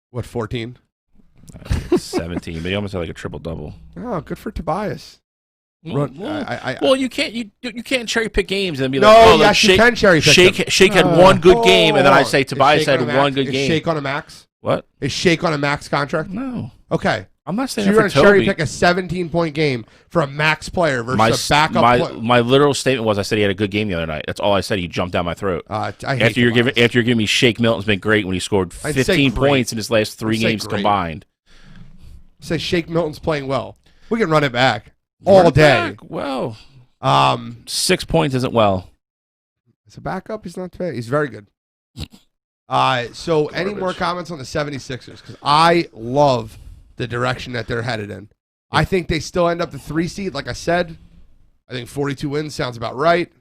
What, 14? 17, but he almost had like a triple-double. Oh, good for Tobias. Well, you can't cherry pick games and be no, like, oh, yes, you can cherry pick. Shake had one good game, and then I say Tobias had one good game. Is Shake on a max? What? Is Shake on a max contract? No. Okay. I'm not saying so you're going to cherry pick a 17-point game for a max player versus a backup player. My literal statement was I said he had a good game the other night. That's all I said. He jumped down my throat. After you're giving me Shake Milton's been great when he scored 15 points in his last 3 games combined. Say Shake Milton's playing well. We can run it back all day. Well, 6 points isn't well. As a backup, he's not bad. He's very good. So any more comments on the 76ers? Because I love the direction that they're headed in. I think they still end up the 3 seed. Like I said, I think 42 wins sounds about right.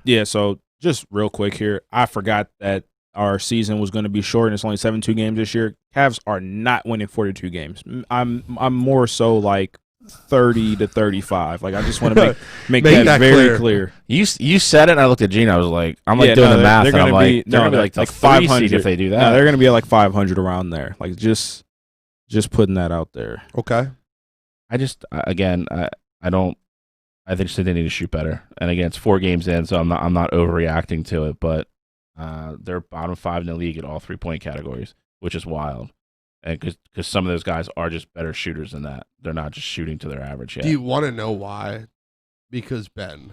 Yeah, so just real quick here, I forgot that our season was going to be short and it's only 72 games this year. Cavs are not winning 42 games. I'm more so like 30 to 35. Like I just want to make that very clear. You said it, and I looked at Gene. I was like, doing the math. They're going to be like 500 if they do that. No, they're going to be at like 500 around there. Like just putting that out there. Okay. I just I think they need to shoot better. And again, it's 4 games in, so I'm not overreacting to it. But they're bottom 5 in the league at all 3-point categories, which is wild. And because some of those guys are just better shooters than that. They're not just shooting to their average yet. Do you want to know why? Because Ben.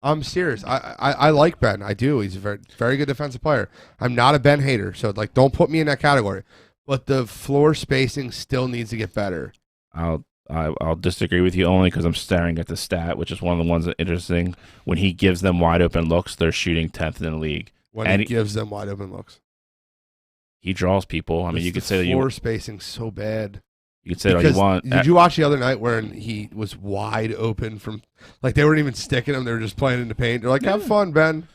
I'm serious. I like Ben. I do. He's a very, very good defensive player. I'm not a Ben hater, so like don't put me in that category. But the floor spacing still needs to get better. I'll disagree with you only because I'm staring at the stat, which is one of the ones that's interesting. When he gives them wide open looks, they're shooting 10th in the league. When he gives them wide open looks. He draws people. I mean, you could say that floor spacing so bad. You could say what you want. Did you watch the other night where he was wide open from, like they weren't even sticking him; they were just playing in the paint. They're like, "Have fun, Ben."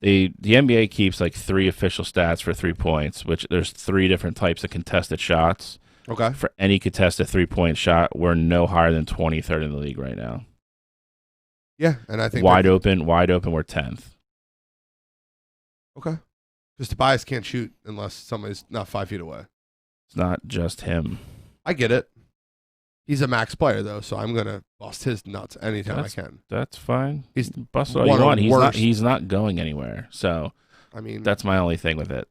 The NBA keeps like 3 official stats for 3 points, which there's 3 different types of contested shots. Okay. For any contested 3-point shot, we're no higher than 23rd in the league right now. Yeah, and I think wide open, we're 10th. Okay. Because Tobias can't shoot unless somebody's not 5 feet away. It's not just him. I get it. He's a max player, though, so I'm going to bust his nuts anytime I can. That's fine. He's bust all you want. He's not going anywhere. So, I mean, that's my only thing with it.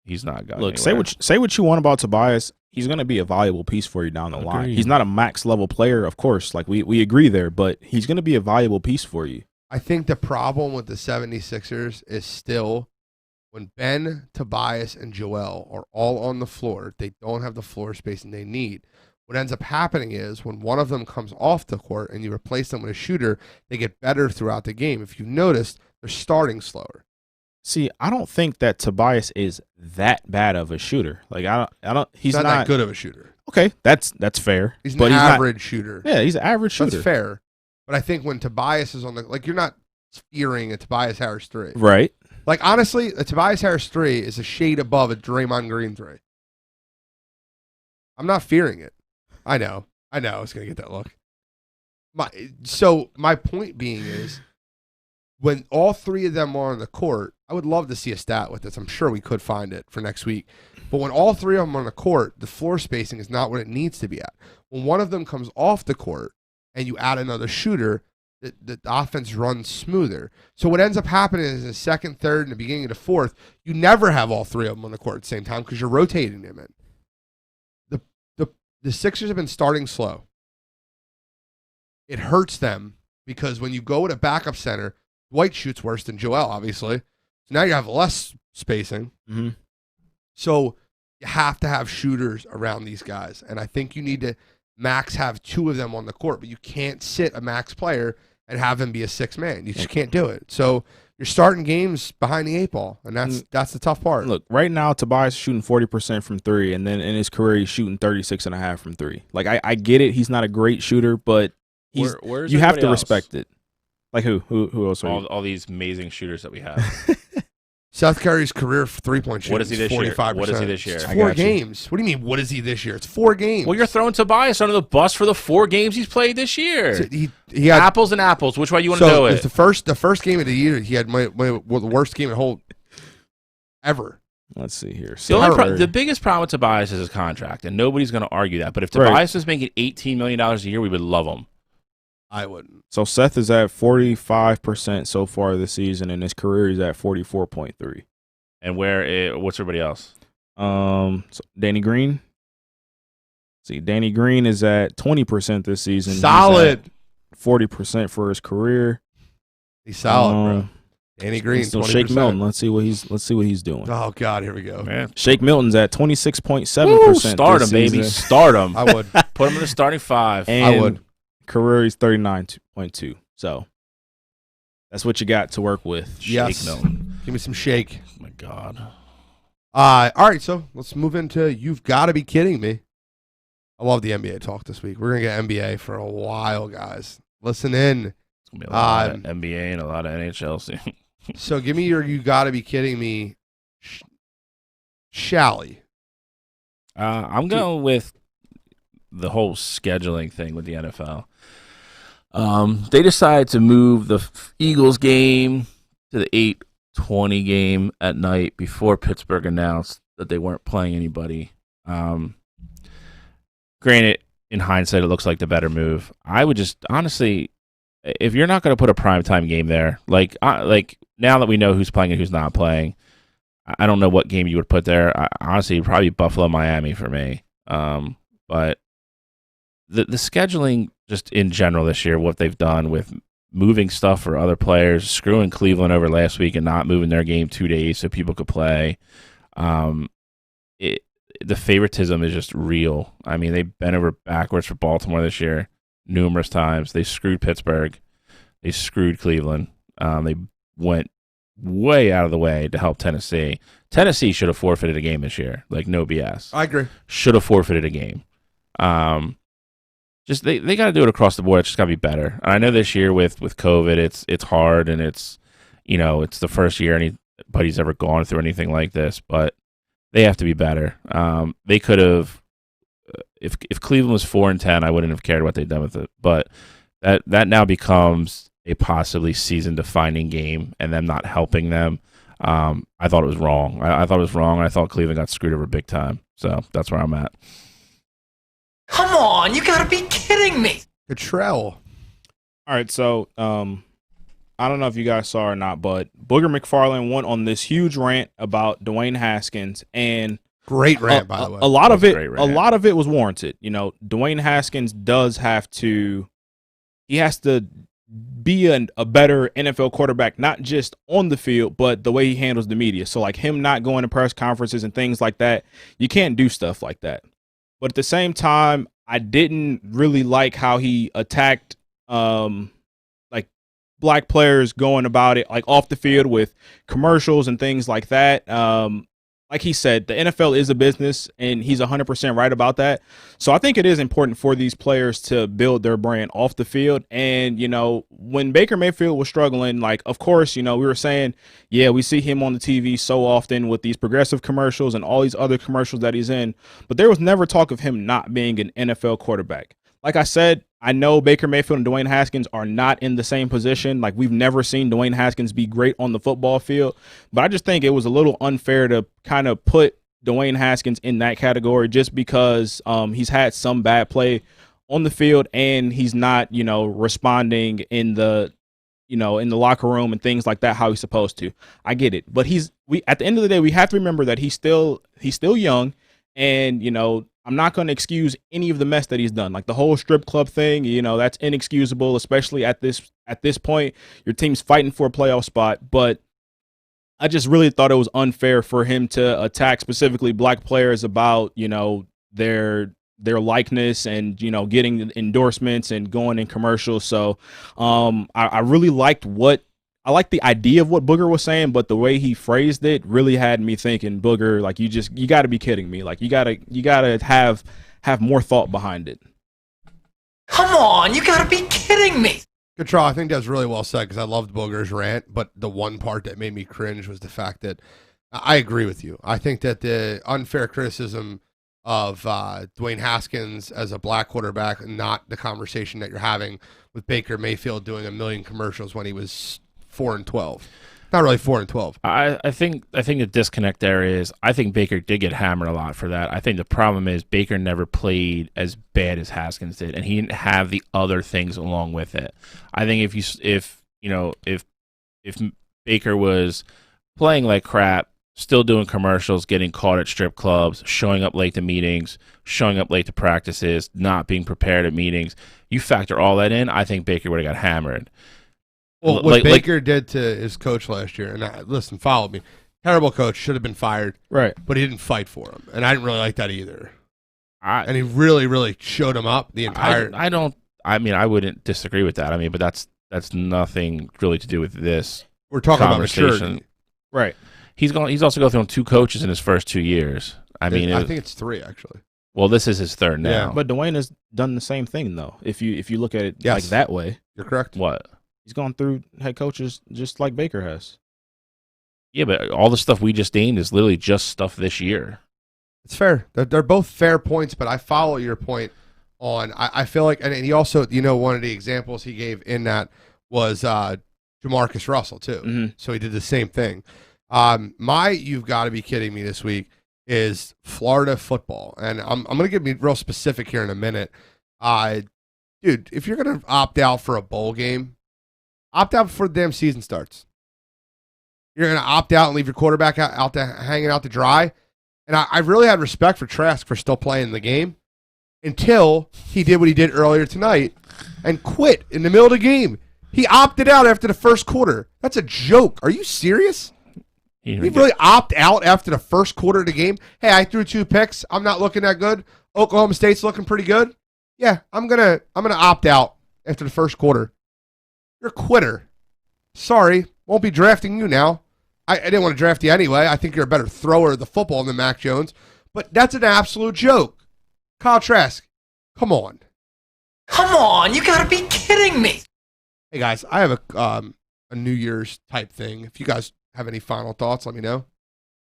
He's not going Look, anywhere. say what you want about Tobias. He's going to be a valuable piece for you down the line. He's not a max level player, of course. Like we agree there, but he's going to be a valuable piece for you. I think the problem with the 76ers is still when Ben, Tobias, and Joel are all on the floor, they don't have the floor spacing they need. What ends up happening is when one of them comes off the court and you replace them with a shooter, they get better throughout the game. If you noticed, they're starting slower. See, I don't think that Tobias is that bad of a shooter. Like I don't. He's not that good of a shooter. Okay, that's fair. He's an average shooter. Yeah, he's an average shooter. That's fair. But I think when Tobias is on the, like, you're not fearing a Tobias Harris 3. Right. Like, honestly, a Tobias Harris 3 is a shade above a Draymond Green 3. I'm not fearing it. I know. I was going to get that look. My point being is, when all 3 of them are on the court, I would love to see a stat with this. I'm sure we could find it for next week. But when all 3 of them are on the court, the floor spacing is not what it needs to be at. When one of them comes off the court, and you add another shooter, the offense runs smoother. So what ends up happening is in the second, third, and the beginning of the fourth, you never have all 3 of them on the court at the same time because you're rotating them in. The Sixers have been starting slow. It hurts them because when you go with a backup center, Dwight shoots worse than Joel, obviously. So now you have less spacing. Mm-hmm. So you have to have shooters around these guys. And I think you need to max have 2 of them on the court, but you can't sit a max player and have him be a 6-man. You just can't do it. So you're starting games behind the 8 ball, and that's the tough part. Look, right now Tobias is shooting 40% from 3, and then in his career he's shooting 36.5% from 3. Like I get it, he's not a great shooter, but where's you have to else? respect it. Like who else are you? All these amazing shooters that we have. Seth Curry's career for thrpoint shooting What is he this year? 45%. What is he this year? It's I 4 got you. games. What do you mean, what is he this year? It's 4 games. Well, you're throwing Tobias under the bus for the 4 games he's played this year. So he had apples and apples. Which way you want to so do it's it? the first game of the year. He had the worst game of the whole ever. Let's see here. The biggest problem with Tobias is his contract, and nobody's going to argue that. But if Tobias was making $18 million a year, we would love him. I wouldn't. So Seth is at 45% so far this season, and his career is at 44.3. And what's everybody else? So Danny Green. See, Danny Green is at 20% this season. Solid. 40% for his career. He's solid, bro. Danny Green. So Shake Milton. Let's see what he's doing. Oh God, here we go. Man. Shake Milton's at 26.7%. Start him, baby. Start him. I would put him in the starting 5. And I would. Career is 39.2. So that's what you got to work with. Yes. Shake Milton. Give me some shake. Oh my God. All right, so let's move into You've Got to Be Kidding Me. I love the NBA talk this week. We're going to get NBA for a while, guys. Listen in. It's going to be a lot of NBA and a lot of NHL soon. So give me your You Got to Be Kidding Me Shally. I'm going with the whole scheduling thing with the NFL. They decided to move the Eagles game to the 8:20 game at night before Pittsburgh announced that they weren't playing anybody. Granted, in hindsight, it looks like the better move. I would just honestly, if you're not going to put a primetime game there, like now that we know who's playing and who's not playing, I don't know what game you would put there. Honestly, probably Buffalo, Miami for me. But the scheduling just in general this year, what they've done with moving stuff for other players, screwing Cleveland over last week and not moving their game 2 days so people could play. The favoritism is just real. I mean, they bent over backwards for Baltimore this year numerous times. They screwed Pittsburgh. They screwed Cleveland. They went way out of the way to help Tennessee. Tennessee should have forfeited a game this year. Like, no BS. I agree. Should have forfeited a game. Just they got to do it across the board. It's just got to be better. And I know this year with COVID, it's hard, and it's the first year anybody's ever gone through anything like this, but they have to be better. They could have, if Cleveland was 4-10, I wouldn't have cared what they'd done with it. But that now becomes a possibly season-defining game, and them not helping them. I thought it was wrong. I thought it was wrong. I thought Cleveland got screwed over big time. So that's where I'm at. Come on, you gotta be kidding me. Catrell. All right, so I don't know if you guys saw or not, but Booger McFarland went on this huge rant about Dwayne Haskins, and great rant, by the way. A lot of it was warranted. Dwayne Haskins has to be a better NFL quarterback, not just on the field, but the way he handles the media. So like him not going to press conferences and things like that, you can't do stuff like that. But at the same time, I didn't really like how he attacked like black players going about it like off the field with commercials and things like that. Like he said, the NFL is a business, and he's 100% right about that. So I think it is important for these players to build their brand off the field. And, when Baker Mayfield was struggling, like, of course, we were saying, yeah, we see him on the TV so often with these progressive commercials and all these other commercials that he's in. But there was never talk of him not being an NFL quarterback. Like I said, I know Baker Mayfield and Dwayne Haskins are not in the same position. Like, we've never seen Dwayne Haskins be great on the football field. But I just think it was a little unfair to kind of put Dwayne Haskins in that category just because he's had some bad play on the field and he's not, responding in the locker room and things like that how he's supposed to. I get it. But at the end of the day, we have to remember that he's still young, and, I'm not going to excuse any of the mess that he's done. Like the whole strip club thing, that's inexcusable, especially at this point. Your team's fighting for a playoff spot, but I just really thought it was unfair for him to attack specifically black players about, their likeness and, getting endorsements and going in commercials. So I really liked I like the idea of what Booger was saying, but the way he phrased it really had me thinking, Booger, like you got to be kidding me. Like you got to have more thought behind it. Come on, you gotta be kidding me. Catrell, I think that's really well said because I loved Booger's rant, but the one part that made me cringe was the fact that I agree with you. I think that the unfair criticism of Dwayne Haskins as a black quarterback, not the conversation that you're having with Baker Mayfield doing a million commercials when he was 4-12. Not really 4-12. I think the disconnect there is I think Baker did get hammered a lot for that. I think the problem is Baker never played as bad as Haskins did, and he didn't have the other things along with it. I think if Baker was playing like crap, still doing commercials, getting caught at strip clubs, showing up late to meetings, showing up late to practices, not being prepared at meetings, you factor all that in, I think Baker would have got hammered. Well, what Baker did to his coach last year, and listen, follow me. Terrible coach, should have been fired. Right. But he didn't fight for him, and I didn't really like that either. And he really, really showed him up the entire. I wouldn't disagree with that. I mean, but that's nothing really to do with this. We're talking about conversation. maturity. Right. He's also gone through 2 coaches in his first 2 years. I think it's 3 actually. Well, this is his 3rd now. Yeah. But Dwayne has done the same thing though. If you look at it like that way, you're correct. What? He's gone through head coaches just like Baker has. Yeah, but all the stuff we just named is literally just stuff this year. It's fair. They're both fair points, but I follow your point on. I feel like, and he also, one of the examples he gave in that was Jamarcus Russell too. Mm-hmm. So he did the same thing. You've got to be kidding me this week is Florida football, and I'm going to get me real specific here in a minute. Dude, if you're going to opt out for a bowl game, opt out before the damn season starts. You're going to opt out and leave your quarterback out there hanging out to dry. And I really had respect for Trask for still playing the game until he did what he did earlier tonight and quit in the middle of the game. He opted out after the first quarter. That's a joke. Are you serious? He really opt out after the first quarter of the game? Hey, I threw 2 picks. I'm not looking that good. Oklahoma State's looking pretty good. Yeah, I'm gonna opt out after the first quarter. You're a quitter. Sorry, won't be drafting you now. I didn't want to draft you anyway. I think you're a better thrower of the football than Mac Jones. But that's an absolute joke. Kyle Trask, come on. Come on, you gotta be kidding me. Hey, guys, I have a New Year's type thing. If you guys have any final thoughts, let me know.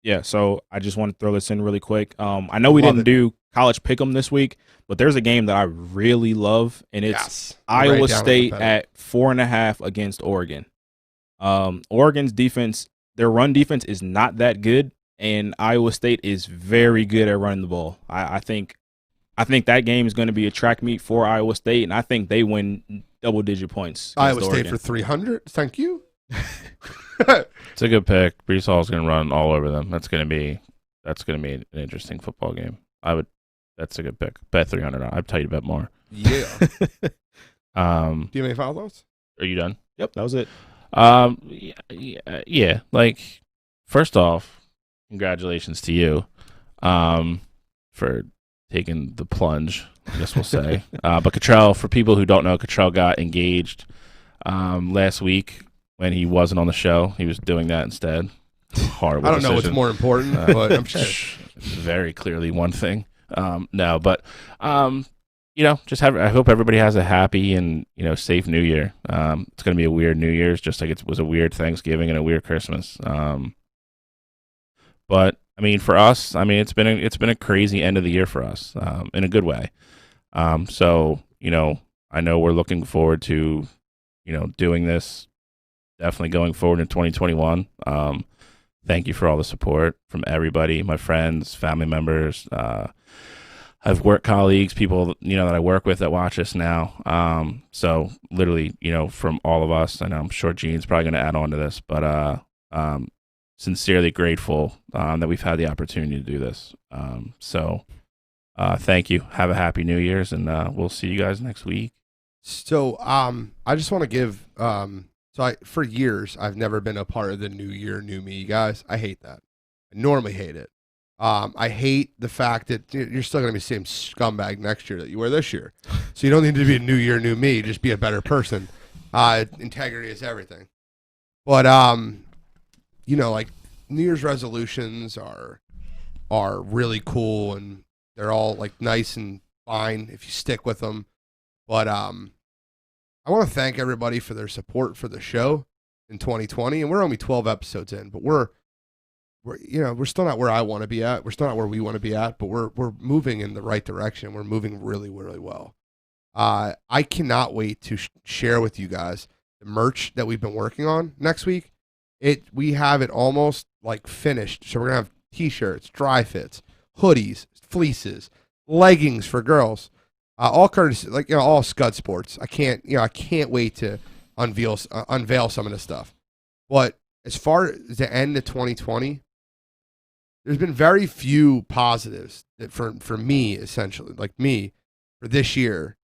Yeah, so I just want to throw this in really quick. I know we didn't do college pick'em this week, but there's a game that I really love, and it's Iowa State at 4.5 against Oregon. Oregon's defense, their run defense is not that good, and Iowa State is very good at running the ball. I think that game is going to be a track meet for Iowa State, and I think they win double-digit points. Iowa State for 300. Thank you. It's a good pick. Brees Hall's going to run all over them. That's going to be an interesting football game. That's a good pick. Bet 300. I'd tell you to bet more. Yeah. Do you have any final thoughts? Are you done? Yep, that was it. Yeah. Like, first off, congratulations to you, for taking the plunge, I guess we'll say. But Catrell, for people who don't know, Catrell got engaged last week when he wasn't on the show. He was doing that insteid. Horrible. I don't know decision. what's more important, but I'm sure. Very clearly one thing. No, but I hope everybody has a happy and safe New Year. It's going to be a weird New Year's, just like it was a weird Thanksgiving and a weird Christmas. But I mean, for us, it's been a crazy end of the year for us, in a good way. So I know we're looking forward to doing this. Definitely going forward in 2021. Thank you for all the support from everybody, my friends, family members. I've work colleagues, people that I work with that watch us now. So literally, from all of us, and I'm sure Gene's probably going to add on to this, but sincerely grateful that we've had the opportunity to do this. So thank you. Have a happy New Year's, and we'll see you guys next week. So I just want to give for years, I've never been a part of the New Year, New Me, guys. I hate that. I normally hate it. I hate the fact that you're still going to be the same scumbag next year that you were this year. So you don't need to be a New Year, New Me. Just be a better person. Integrity is everything. But, like New Year's resolutions are really cool, and they're all like nice and fine if you stick with them. But I want to thank everybody for their support for the show in 2020. And we're only 12 episodes in, but we're still not where I want to be at. We're still not where we want to be at, but we're moving in the right direction. We're moving really, really well. I cannot wait to share with you guys the merch that we've been working on next week. We have it almost like finished. So we're gonna have t-shirts, dry fits, hoodies, fleeces, leggings for girls, all courtesy, all Scud Sports. I can't wait to unveil some of this stuff. But as far as the end of 2020, there's been very few positives that for me, essentially, like me, for this year.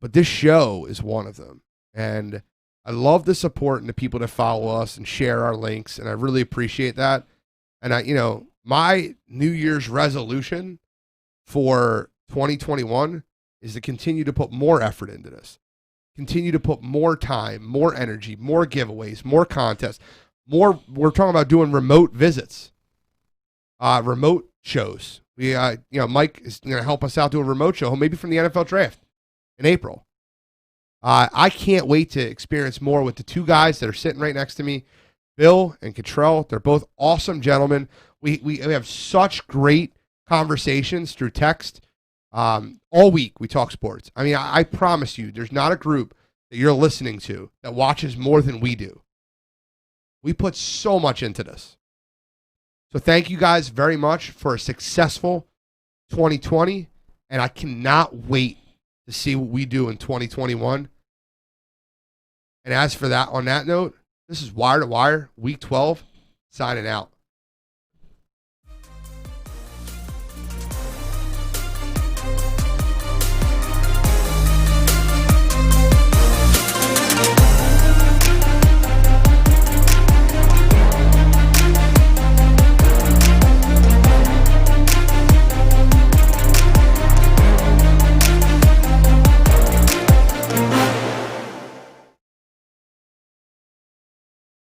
But this show is one of them. And I love the support and the people that follow us and share our links, and I really appreciate that. And my New Year's resolution for 2021 is to continue to put more effort into this. Continue to put more time, more energy, more giveaways, more contests, more. We're talking about doing remote visits, remote shows. Mike is going to help us out do a remote show, maybe from the NFL draft in April. I can't wait to experience more with the two guys that are sitting right next to me, Bill and Catrell. They're both awesome gentlemen. We have such great conversations through text. All week we talk sports. I mean, I promise you, there's not a group that you're listening to that watches more than we do. We put so much into this. So thank you guys very much for a successful 2020, and I cannot wait to see what we do in 2021. And as for that, on that note, this is Wire2Wire, Week 12, signing out.